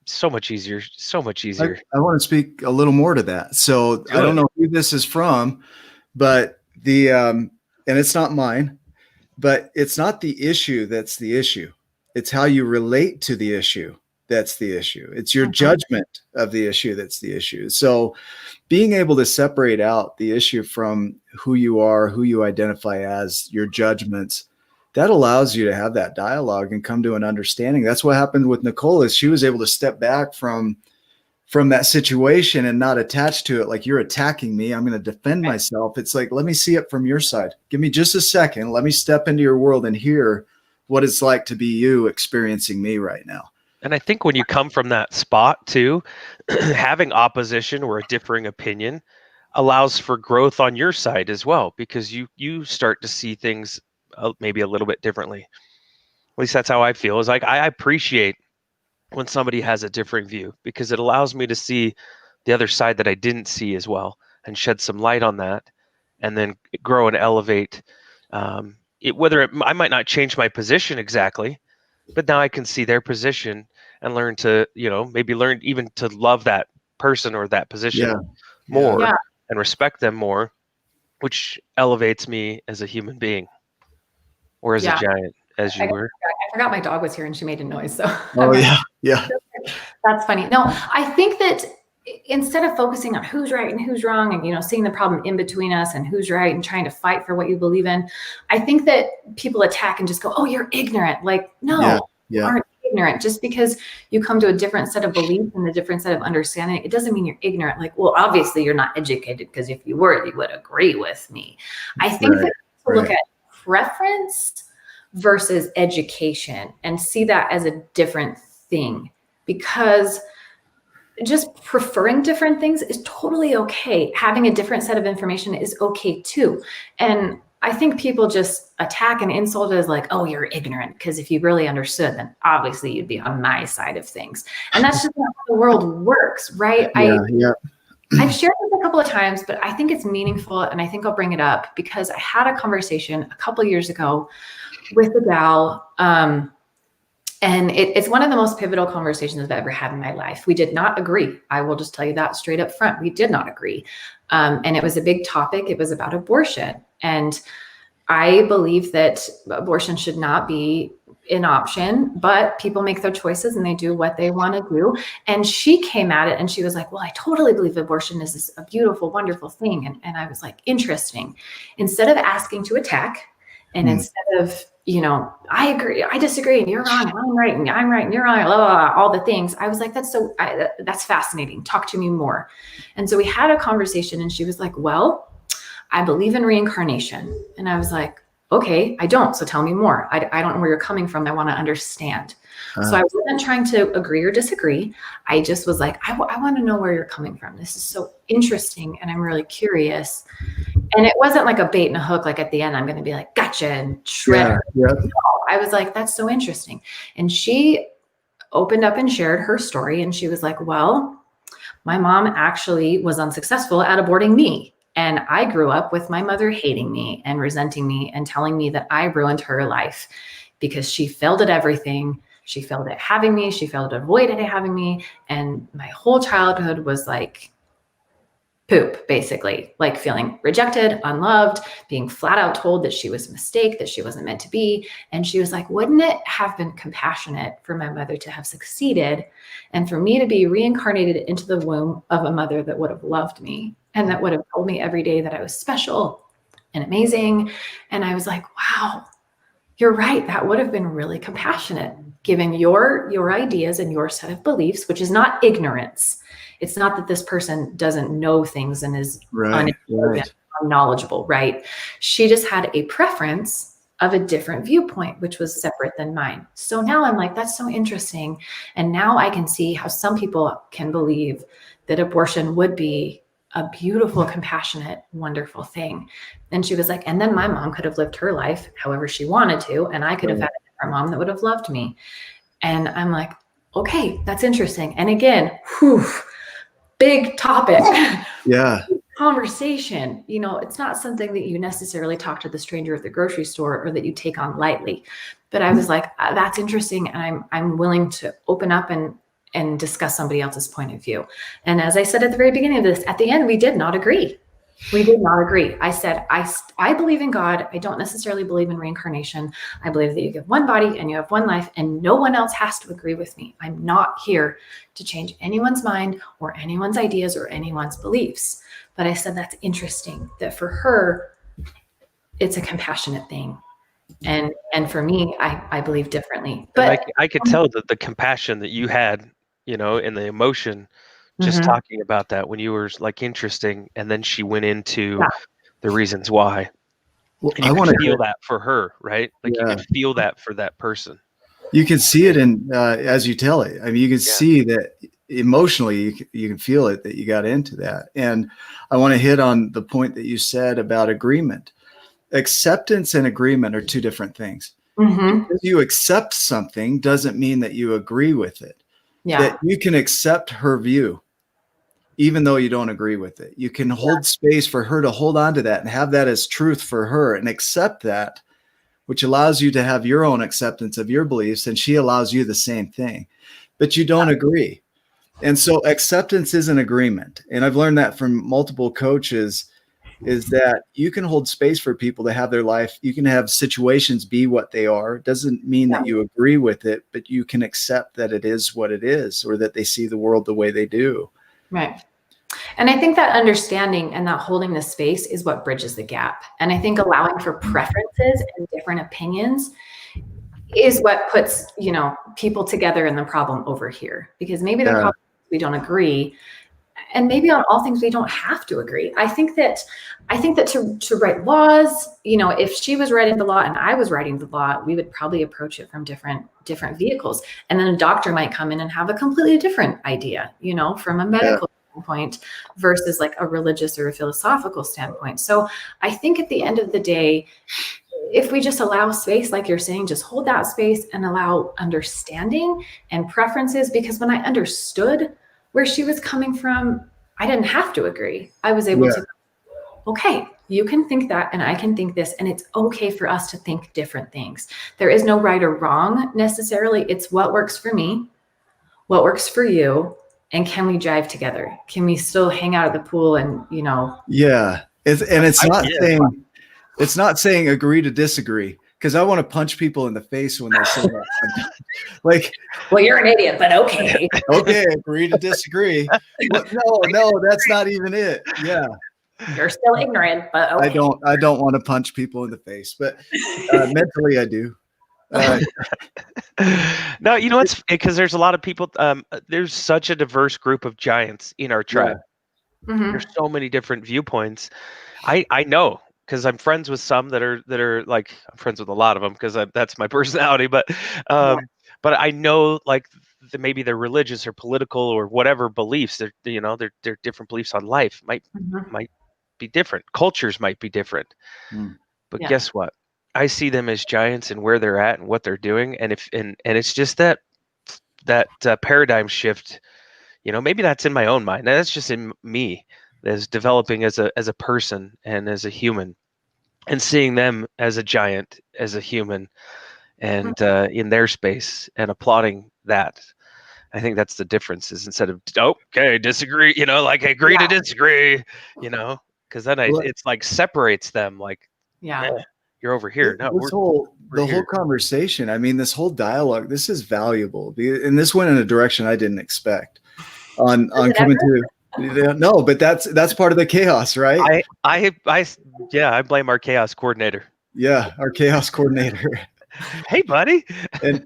so much easier. I want to speak a little more to that. So I don't know who this is from, but and it's not mine, but it's not the issue that's the issue. It's how you relate to the issue that's the issue. It's your judgment of the issue that's the issue. So being able to separate out the issue from who you are, who you identify as, your judgments, that allows you to have that dialogue and come to an understanding. That's what happened with Nicole, is she was able to step back from that situation and not attach to it. Like, you're attacking me, I'm going to defend myself. It's like, let me see it from your side. Give me just a second. Let me step into your world and hear what it's like to be you experiencing me right now. And I think when you come from that spot too, having opposition or a differing opinion allows for growth on your side as well, because you start to see things maybe a little bit differently. At least that's how I feel. Is like I appreciate when somebody has a differing view, because it allows me to see the other side that I didn't see as well and shed some light on that, and then grow and elevate. I might not change my position exactly, but now I can see their position and learn to, maybe learn even to love that person or that position more and respect them more, which elevates me as a human being or as a giant, as you were. I forgot my dog was here and she made a noise. So Yeah. That's funny. No, I think that instead of focusing on who's right and who's wrong and, seeing the problem in between us and who's right and trying to fight for what you believe in, I think that people attack and just go, "Oh, you're ignorant." Like, no, you aren't ignorant. Just because you come to a different set of beliefs and a different set of understanding, it doesn't mean you're ignorant. Like, well, obviously you're not educated, because if you were, you would agree with me. I think that people look at preference versus education and see that as a different thing, because just preferring different things is totally okay. Having a different set of information is okay too. And I think people just attack and insult as like, "Oh, you're ignorant," because if you really understood, then obviously you'd be on my side of things. And that's just not how the world works, right? I've shared this a couple of times, but I think it's meaningful, and I think I'll bring it up because I had a conversation a couple of years ago with a gal, and it's one of the most pivotal conversations I've ever had in my life. We did not agree. I will just tell you that straight up front. We did not agree. And it was a big topic. It was about abortion. And I believe that abortion should not be an option, but people make their choices and they do what they want to do. And she came at it and she was like, "Well, I totally believe abortion is a beautiful, wonderful thing." And I was like, interesting. Instead of asking to attack, and instead of, "I agree, I disagree, and you're wrong, and I'm right, and you're wrong," blah, blah, blah, all the things, I was like, that's fascinating. Talk to me more. And so we had a conversation and she was like, "Well, I believe in reincarnation." And I was like, "Okay, I don't. So tell me more. I don't know where you're coming from. I want to understand." So I wasn't trying to agree or disagree. I just was like, I want to know where you're coming from. This is so interesting. And I'm really curious. And it wasn't like a bait and a hook. Like at the end, I'm going to be like, "Gotcha," and shred her. No, I was like, "That's so interesting." And she opened up and shared her story. And she was like, "Well, my mom actually was unsuccessful at aborting me. And I grew up with my mother hating me and resenting me and telling me that I ruined her life because she failed at everything. She failed at having me. She failed at avoiding having me. And my whole childhood was like poop, basically, like feeling rejected, unloved, being flat out told that she was a mistake, that she wasn't meant to be. And she was like, wouldn't it have been compassionate for my mother to have succeeded and for me to be reincarnated into the womb of a mother that would have loved me and that would have told me every day that I was special and amazing. And I was like, wow, you're right. That would have been really compassionate, given your ideas and your set of beliefs, which is not ignorance. It's not that this person doesn't know things and is unknowledgeable, right? She just had a preference of a different viewpoint, which was separate than mine. So now I'm like, that's so interesting. And now I can see how some people can believe that abortion would be a beautiful, compassionate, wonderful thing. And she was like, and then my mom could have lived her life however she wanted to, and I could have had a different mom that would have loved me. And I'm like, okay, that's interesting. And again, big topic. Yeah. Conversation, it's not something that you necessarily talk to the stranger at the grocery store or that you take on lightly. But I was like, that's interesting. And I'm willing to open up and discuss somebody else's point of view. And as I said at the very beginning of this, at the end, we did not agree. We did not agree. I said, I believe in God. I don't necessarily believe in reincarnation. I believe that you get one body and you have one life and no one else has to agree with me. I'm not here to change anyone's mind or anyone's ideas or anyone's beliefs. But I said, that's interesting that for her, it's a compassionate thing. And for me, I believe differently. But I could tell that the compassion that you had, and the emotion, just talking about that when you were like interesting, and then she went into the reasons why. Well, and you could feel that for her, right? Like you could feel that for that person. You can see it in as you tell it. I mean, you can see that emotionally. You can feel it that you got into that. And I want to hit on the point that you said about agreement. Acceptance and agreement are two different things. Because you accept something doesn't mean that you agree with it. That you can accept her view, even though you don't agree with it. You can hold space for her to hold on to that and have that as truth for her and accept that, which allows you to have your own acceptance of your beliefs, and she allows you the same thing. But you don't agree. And so acceptance is an agreement. And I've learned that from multiple coaches, is that you can hold space for people to have their life. You can have situations be what they are. It doesn't mean that you agree with it, but you can accept that it is what it is, or that they see the world the way they do. Right. And I think that understanding and that holding the space is what bridges the gap. And I think allowing for preferences and different opinions is what puts, people together in the problem over here. Because maybe the problem is we don't agree. And maybe on all things we don't have to agree. I think that to write laws, if she was writing the law and I was writing the law, we would probably approach it from different vehicles. And then a doctor might come in and have a completely different idea, from a medical standpoint versus like a religious or a philosophical standpoint. So I think at the end of the day, if we just allow space, like you're saying, just hold that space and allow understanding and preferences, because when I understood where she was coming from, I didn't have to agree. I was able to, okay, you can think that and I can think this, and it's okay for us to think different things. There is no right or wrong necessarily. It's what works for me, what works for you, and can we jive together? Can we still hang out at the pool and, Yeah. It's not saying agree to disagree. Because I want to punch people in the face when they say that. Like, well, you're an idiot, but okay. Okay, agree to disagree. Well, no, that's not even it. Yeah, you're still ignorant, but okay. I don't want to punch people in the face, but mentally I do. No, it's because there's a lot of people. There's such a diverse group of giants in our tribe. There's so many different viewpoints. I know. Because I'm friends with some that are like, I'm friends with a lot of them because that's my personality. But I know like maybe they're religious or political or whatever beliefs. They're they're different beliefs on life might be different. Cultures might be different. But guess what? I see them as giants and where they're at and what they're doing. And it's just that paradigm shift. Maybe that's in my own mind. That's just in me. As developing as a person and as a human, and seeing them as a giant, as a human, and in their space, and applauding that. I think that's the difference, is instead of, okay, disagree, like agree to disagree, because then it's like separates them, like, you're over here. No, the whole conversation. I mean, this whole dialogue, this is valuable, and this went in a direction I didn't expect on coming to. No, but that's part of the chaos, right? I blame our chaos coordinator. Yeah, our chaos coordinator. Hey, buddy. And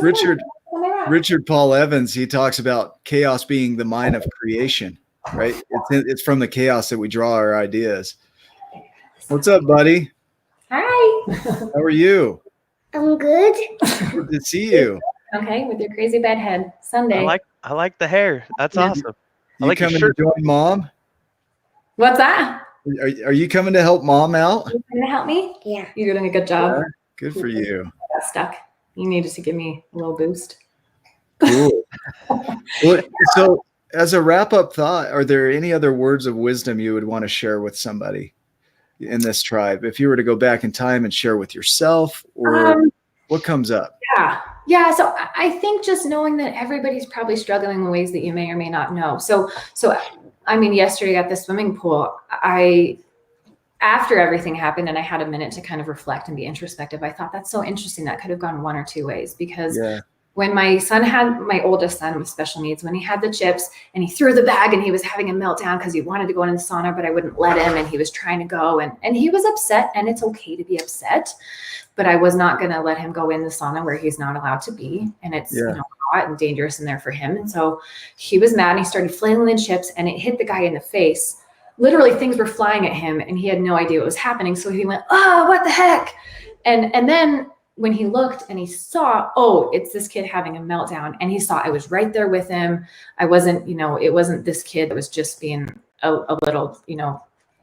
Richard Paul Evans, he talks about chaos being the mind of creation, right? It's from the chaos that we draw our ideas. What's up, buddy? Hi. How are you? I'm good. Good to see you. Okay, with your crazy bedhead. Sunday. I like the hair. That's awesome. You coming to join Mom? What's that? Are you coming to help Mom out? You coming to help me? Yeah. You're doing a good job. Yeah, good for you. I got stuck. You needed to give me a little boost. Cool. Well, so as a wrap-up thought, are there any other words of wisdom you would want to share with somebody in this tribe? If you were to go back in time and share with yourself, or what comes up? Yeah. So I think just knowing that everybody's probably struggling in ways that you may or may not know. So I mean, yesterday at the swimming pool, after everything happened and I had a minute to kind of reflect and be introspective, I thought that's so interesting. That could have gone one or two ways, because when my oldest son with special needs, when he had the chips and he threw the bag and he was having a meltdown because he wanted to go in the sauna, but I wouldn't let him, and he was trying to go, and he was upset, and it's okay to be upset, but I was not going to let him go in the sauna where he's not allowed to be. And it's hot and dangerous in there for him. And so he was mad and he started flailing the chips, and it hit the guy in the face. Literally things were flying at him and he had no idea what was happening. So he went, what the heck? And then when he looked and he saw, it's this kid having a meltdown, and he saw I was right there with him. I wasn't, it wasn't this kid that was just being a little,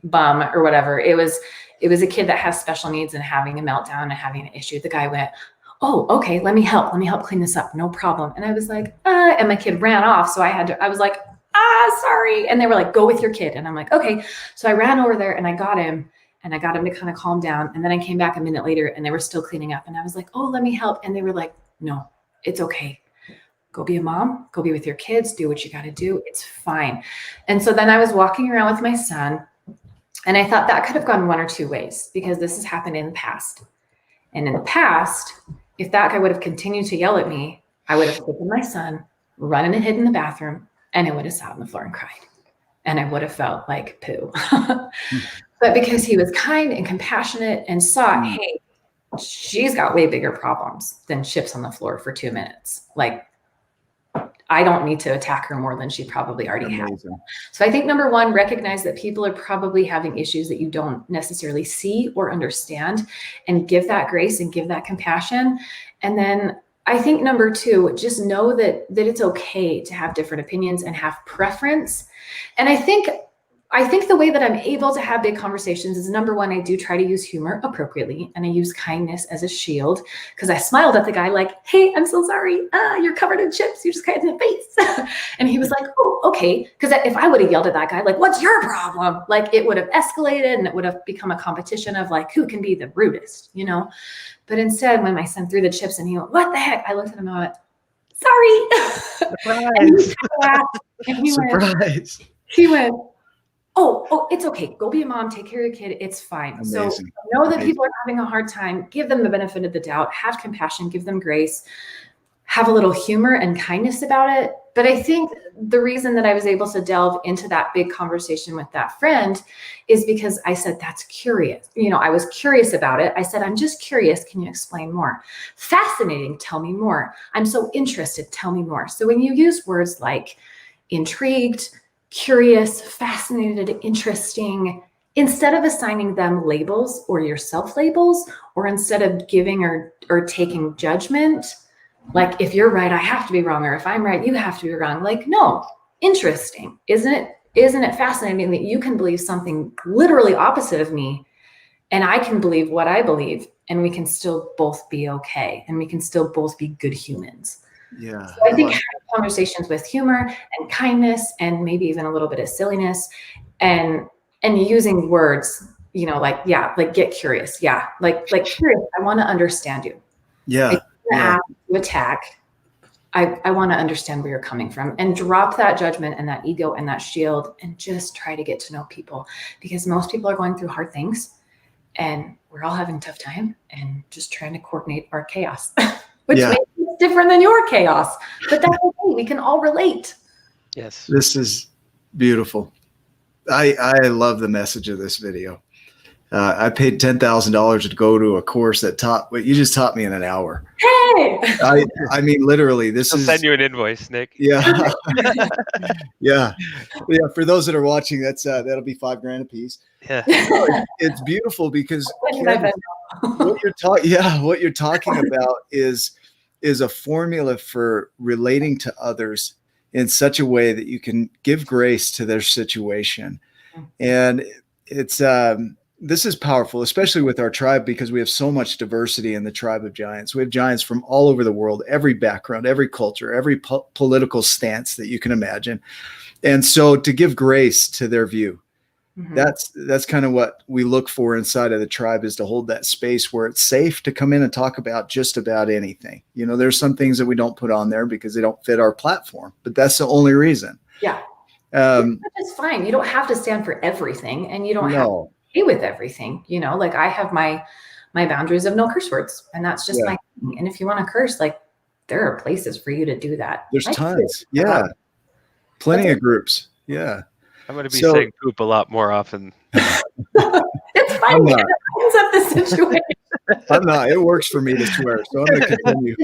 bum or whatever. It was a kid that has special needs and having a meltdown and having an issue. The guy went, okay, let me help clean this up. No problem. And I was like, and my kid ran off. So I was like, sorry. And they were like, go with your kid. And I'm like, okay. So I ran over there and I got him to kind of calm down. And then I came back a minute later and they were still cleaning up. And I was like, let me help. And they were like, no, it's okay. Go be a mom, go be with your kids, do what you got to do. It's fine. And so then I was walking around with my son, and I thought that could have gone one or two ways, because this has happened in the past. And in the past, if that guy would have continued to yell at me, I would have taken my son, run and hid in the bathroom, and I would have sat on the floor and cried. And I would have felt like poo. But because he was kind and compassionate and saw, hey, she's got way bigger problems than chips on the floor for 2 minutes. Like, I don't need to attack her more than she probably already has. So I think number one, recognize that people are probably having issues that you don't necessarily see or understand, and give that grace and give that compassion. And then I think number two, just know that it's okay to have different opinions and have preference. And I think the way that I'm able to have big conversations is, number one, I do try to use humor appropriately, and I use kindness as a shield, because I smiled at the guy like, hey, I'm so sorry. You're covered in chips. You just cut in the face. And he was like, oh, okay. Because if I would have yelled at that guy, like, what's your problem? Like, it would have escalated and it would have become a competition of like, who can be the rudest, But instead, when my son threw the chips and he went, what the heck? I looked at him and I went, sorry. Surprise. And he went, oh, it's okay. Go be a mom. Take care of your kid. It's fine. Amazing. So know that people are having a hard time. Give them the benefit of the doubt. Have compassion. Give them grace. Have a little humor and kindness about it. But I think the reason that I was able to delve into that big conversation with that friend is because I said, that's curious. I was curious about it. I said, I'm just curious. Can you explain more? Fascinating. Tell me more. I'm so interested. Tell me more. So when you use words like intrigued, curious, fascinated, interesting, instead of assigning them labels or yourself labels, or instead of giving or taking judgment, like, if you're right, I have to be wrong, or if I'm right, you have to be wrong. Like, no, interesting. Isn't it fascinating that you can believe something literally opposite of me, and I can believe what I believe, and we can still both be okay, and we can still both be good humans. Yeah. So I think having conversations with humor and kindness, and maybe even a little bit of silliness, and using words, like get curious. Yeah. Like curious. I want to understand you. Yeah. Ask, you attack. I want to understand where you're coming from, and drop that judgment and that ego and that shield and just try to get to know people, because most people are going through hard things and we're all having a tough time and just trying to coordinate our chaos, which makes it different than your chaos, but that's okay. We can all relate. Yes. This is beautiful. I love the message of this video. I paid $10,000 to go to a course that taught what you just taught me in an hour. Hey, I mean, literally, I'll send you an invoice, Nick. Yeah. Yeah. For those that are watching, that'll be $5,000 a piece. Yeah. It's beautiful because what you're talking about is a formula for relating to others in such a way that you can give grace to their situation. And it's this is powerful, especially with our tribe, because we have so much diversity in the tribe of giants. We have giants from all over the world, every background, every culture, every political stance that you can imagine. And so to give grace to their view, that's kind of what we look for inside of the tribe, is to hold that space where it's safe to come in and talk about just about anything. You know, there's some things that we don't put on there because they don't fit our platform, but that's the only reason. Yeah. It's fine. You don't have to stand for everything, and you don't have to agree with everything. You know, like I have my boundaries of no curse words, and that's just my thing. And if you want to curse, like there are places for you to do that. There's tons. Yeah. Plenty of groups. Yeah. I'm going to be saying poop a lot more often. It's fine. It ends up the situation. I'm not. It works for me to swear, so I'm going to continue.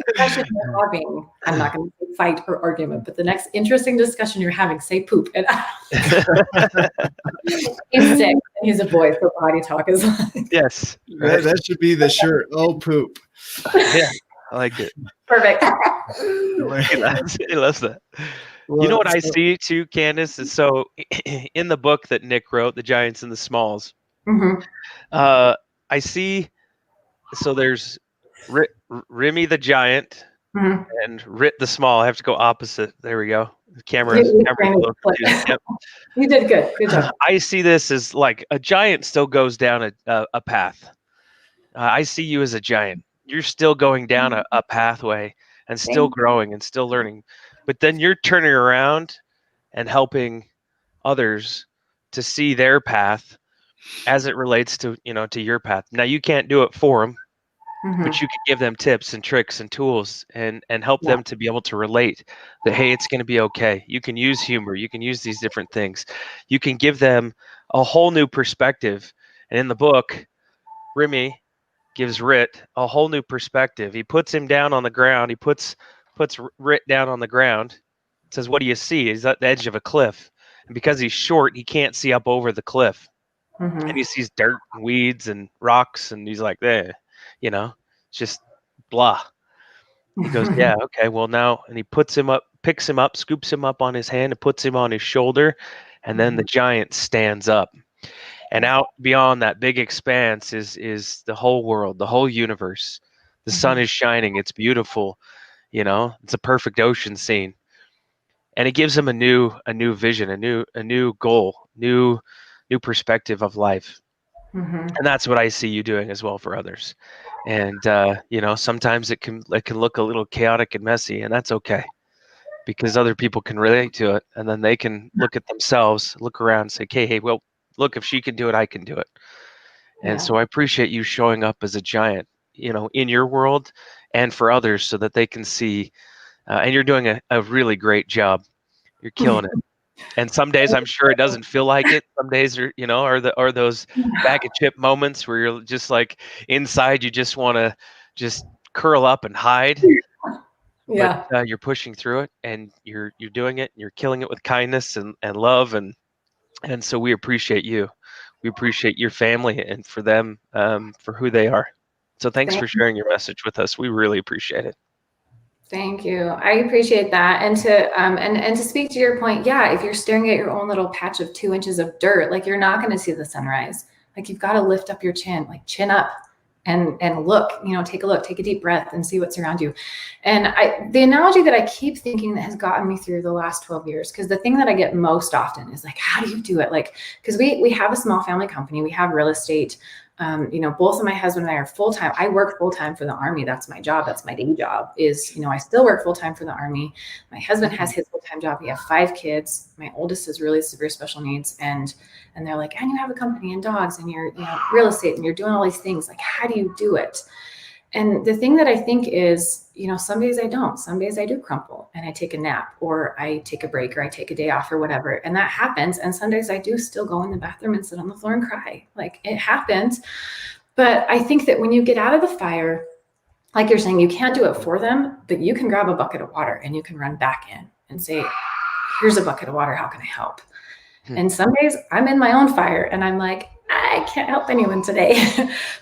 I'm not going to fight or argument, but the next interesting discussion you're having, say poop. And he's sick. And he's a boy, so potty talk is like. Yes. That should be the shirt. Oh, poop. Yeah, I like it. Perfect. He loves that. Well, you know what I see too, Candice, is so in the book that Nick wrote, The Giants and the Smalls, I see, so there's Remy the giant and Rit the small. I have to go opposite. There we go. The camera. Yep. You did good. Good job. I see this as like a giant still goes down a path. I see you as a giant. You're still going down a pathway and still growing and still learning. But then you're turning around and helping others to see their path as it relates to, to your path. Now you can't do it for them, but you can give them tips and tricks and tools and help them to be able to relate that, hey, it's going to be okay. You can use humor. You can use these different things. You can give them a whole new perspective. And in the book, Remy gives Rit a whole new perspective. He puts him down on the ground. He puts Rit down on the ground. Says, what do you see? He's at the edge of a cliff. And because he's short, he can't see up over the cliff. And he sees dirt and weeds and rocks. And he's like, it's just blah. He goes, yeah, okay, well now. And he picks him up, scoops him up on his hand and puts him on his shoulder. And then the giant stands up. And out beyond that big expanse is the whole world, the whole universe. The sun is shining. It's beautiful. It's a perfect ocean scene. And it gives him a new vision, a new goal, new perspective of life. And that's what I see you doing as well for others. And sometimes it can look a little chaotic and messy, and that's okay, because other people can relate to it, and then they can look at themselves, look around and say, okay, hey, well, look, if she can do it, I can do it. And so I appreciate you showing up as a giant, in your world and for others, so that they can see. And you're doing a really great job. You're killing it. And some days I'm sure it doesn't feel like it. Some days are those bag of chip moments where you're just like inside, you just want to just curl up and hide. Yeah. But you're pushing through it, and you're doing it. And you're killing it with kindness and love, and so we appreciate you. We appreciate your family and for them, for who they are. So thanks for sharing your message with us. We really appreciate it. Thank you. I appreciate that. And to and to speak to your point, if you're staring at your own little patch of 2 inches of dirt, like you're not going to see the sunrise. Like you've got to lift up your chin, like chin up and look, take a look, take a deep breath and see what's around you. And the analogy that I keep thinking that has gotten me through the last 12 years, because the thing that I get most often is like, how do you do it? Like, because we have a small family company, we have real estate. Both of my husband and I are full-time. I work full-time for the Army. That's my job. That's my day job is, I still work full-time for the Army. My husband has his full-time job. We have 5 kids. My oldest is really severe special needs. And they're like, and you have a company and dogs and you're, real estate and you're doing all these things. Like, how do you do it? And the thing that I think is, some days I don't. Some days I do crumple and I take a nap or I take a break or I take a day off or whatever. And that happens. And some days I do still go in the bathroom and sit on the floor and cry. Like, it happens. But I think that when you get out of the fire, like you're saying, you can't do it for them, but you can grab a bucket of water and you can run back in and say, here's a bucket of water. How can I help? And some days I'm in my own fire and I'm like, I can't help anyone today.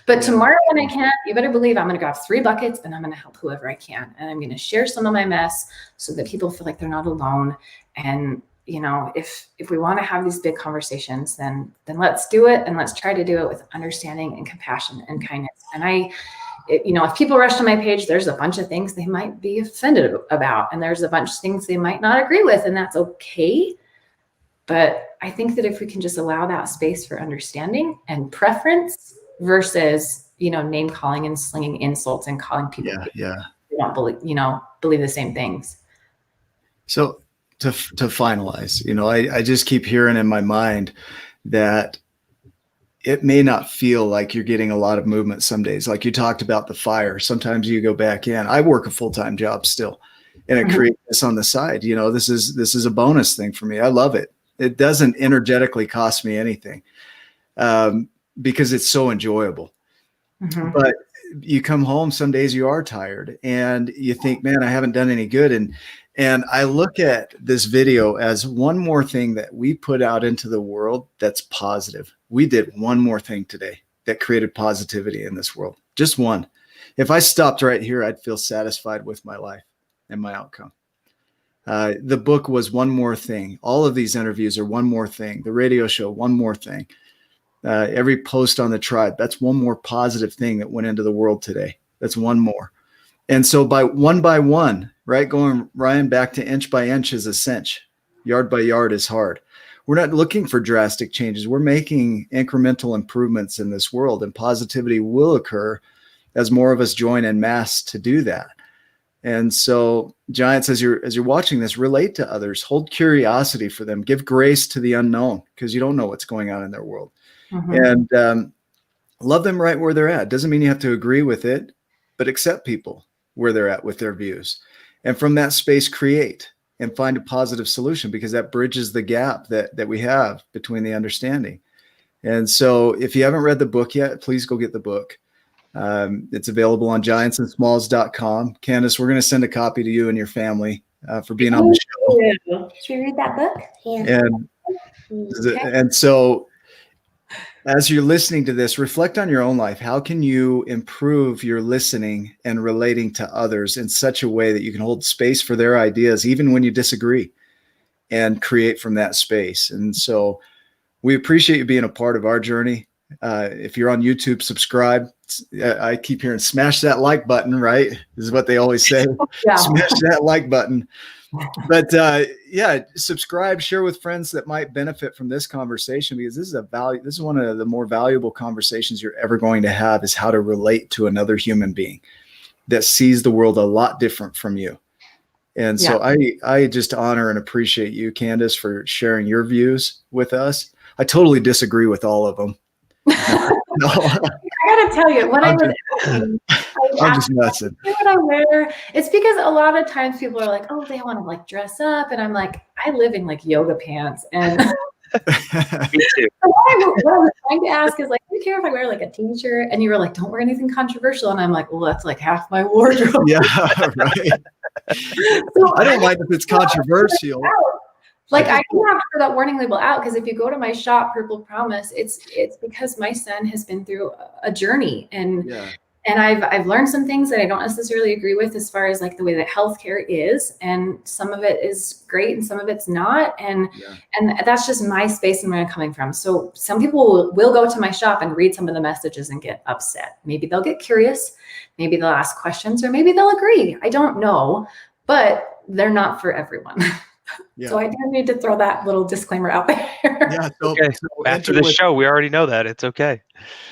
But tomorrow when I can, you better believe I'm going to grab 3 buckets and I'm going to help whoever I can. And I'm going to share some of my mess so that people feel like they're not alone. And, if we want to have these big conversations, then let's do it. And let's try to do it with understanding and compassion and kindness. And if people rush to my page, there's a bunch of things they might be offended about. And there's a bunch of things they might not agree with. And that's okay. But I think that if we can just allow that space for understanding and preference versus, name calling and slinging insults and calling people who don't believe the same things. So to finalize, I just keep hearing in my mind that it may not feel like you're getting a lot of movement some days. Like you talked about the fire. Sometimes you go back in. I work a full-time job still, and it creates this on the side. This is a bonus thing for me. I love it. It doesn't energetically cost me anything because it's so enjoyable. But you come home, some days you are tired and you think, man, I haven't done any good. And I look at this video as one more thing that we put out into the world that's positive. We did one more thing today that created positivity in this world. Just one. If I stopped right here, I'd feel satisfied with my life and my outcome. The book was one more thing. All of these interviews are one more thing. The radio show, one more thing. Every post on the tribe, that's one more positive thing that went into the world today. That's one more. And so by one, right, going, Ryan, back to inch by inch is a cinch. Yard by yard is hard. We're not looking for drastic changes. We're making incremental improvements in this world, and positivity will occur as more of us join en masse to do that. And so, Giants, as you're watching this, relate to others, hold curiosity for them, give grace to the unknown, because you don't know what's going on in their world. And love them right where they're at. Doesn't mean you have to agree with it, but accept people where they're at with their views. And from that space, create and find a positive solution, because that bridges the gap that we have between the understanding. And so if you haven't read the book yet, please go get the book. It's available on giantsandsmalls.com. Candice, we're going to send a copy to you and your family for being on the show. Should we read that book? Yeah. And so as you're listening to this, reflect on your own life. How can you improve your listening and relating to others in such a way that you can hold space for their ideas, even when you disagree, and create from that space? And so we appreciate you being a part of our journey. If you're on YouTube, subscribe. I keep hearing smash that like button, right? This is what they always say. Yeah. Smash that like button. But subscribe, share with friends that might benefit from this conversation, because this is one of the more valuable conversations you're ever going to have, is how to relate to another human being that sees the world a lot different from you. And so I just honor and appreciate you, Candice, for sharing your views with us. I totally disagree with all of them. No. I gotta tell you, when I'm just messing. What I wear, it's because a lot of times people are like, oh, they want to like dress up, and I'm like, I live in like yoga pants, and Me too. what I was trying to ask is like, do you care if I wear like a t-shirt? And you were like, don't wear anything controversial, and I'm like, well, that's like half my wardrobe. Yeah, right. So I don't mind if it's controversial. Like, I do have to put that warning label out, because if you go to my shop, Purple Promise, it's because my son has been through a journey, and I've learned some things that I don't necessarily agree with, as far as like the way that healthcare is, and some of it is great and some of it's not, and that's just my space and where I'm coming from. So some people will go to my shop and read some of the messages and get upset. Maybe they'll get curious, maybe they'll ask questions, or maybe they'll agree. I don't know, but they're not for everyone. Yeah. So I do need to throw that little disclaimer out there. Yeah. So, Okay. After the show, we already know that. It's okay.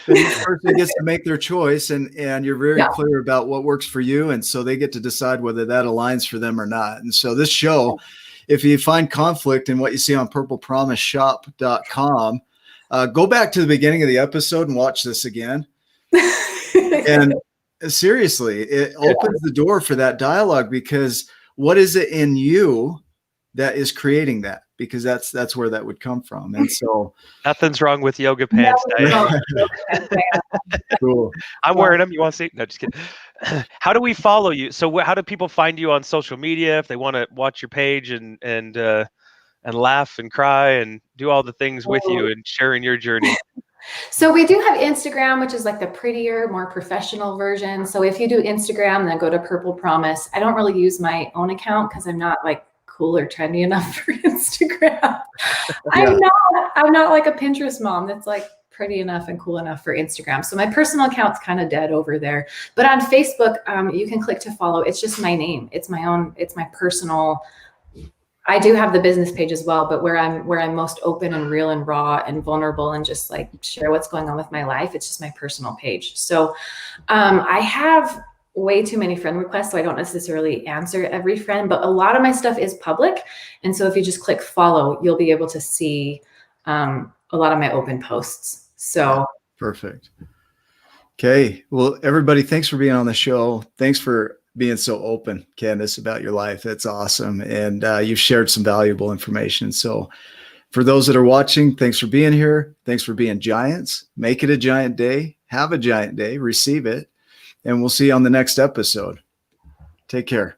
but each person gets to make their choice, and you're very Yeah. clear about what works for you, and so they get to decide whether that aligns for them or not. And so this show, if you find conflict in what you see on purplepromisheshop.com, go back to the beginning of the episode and watch this again. And seriously, it opens the door for that dialogue, because what is it in you that is creating that? Because that's where that would come from. And so nothing's wrong with yoga pants. cool. I'm wearing them. You want to see? No, just kidding. How do we follow you? So how do people find you on social media if they want to watch your page and laugh and cry and do all the things with you and sharing your journey? So we do have Instagram, which is like the prettier, more professional version. So if you do Instagram, then go to Purple Promise. I don't really use my own account because I'm not like cool or trendy enough for Instagram. I'm not like a Pinterest mom that's like pretty enough and cool enough for Instagram. So my personal account's kind of dead over there. But on Facebook, you can click to follow. It's just my name. It's my own. It's my personal. I do have the business page as well, but where I'm most open and real and raw and vulnerable and just like share what's going on with my life, it's just my personal page. So I have way too many friend requests, so I don't necessarily answer every friend, but a lot of my stuff is public. And so if you just click follow, you'll be able to see a lot of my open posts. So perfect. Okay. Well, everybody, thanks for being on the show. Thanks for being so open, Candice, about your life. That's awesome. And you've shared some valuable information. So for those that are watching, thanks for being here. Thanks for being giants. Make it a giant day. Have a giant day. Receive it. And we'll see you on the next episode. Take care.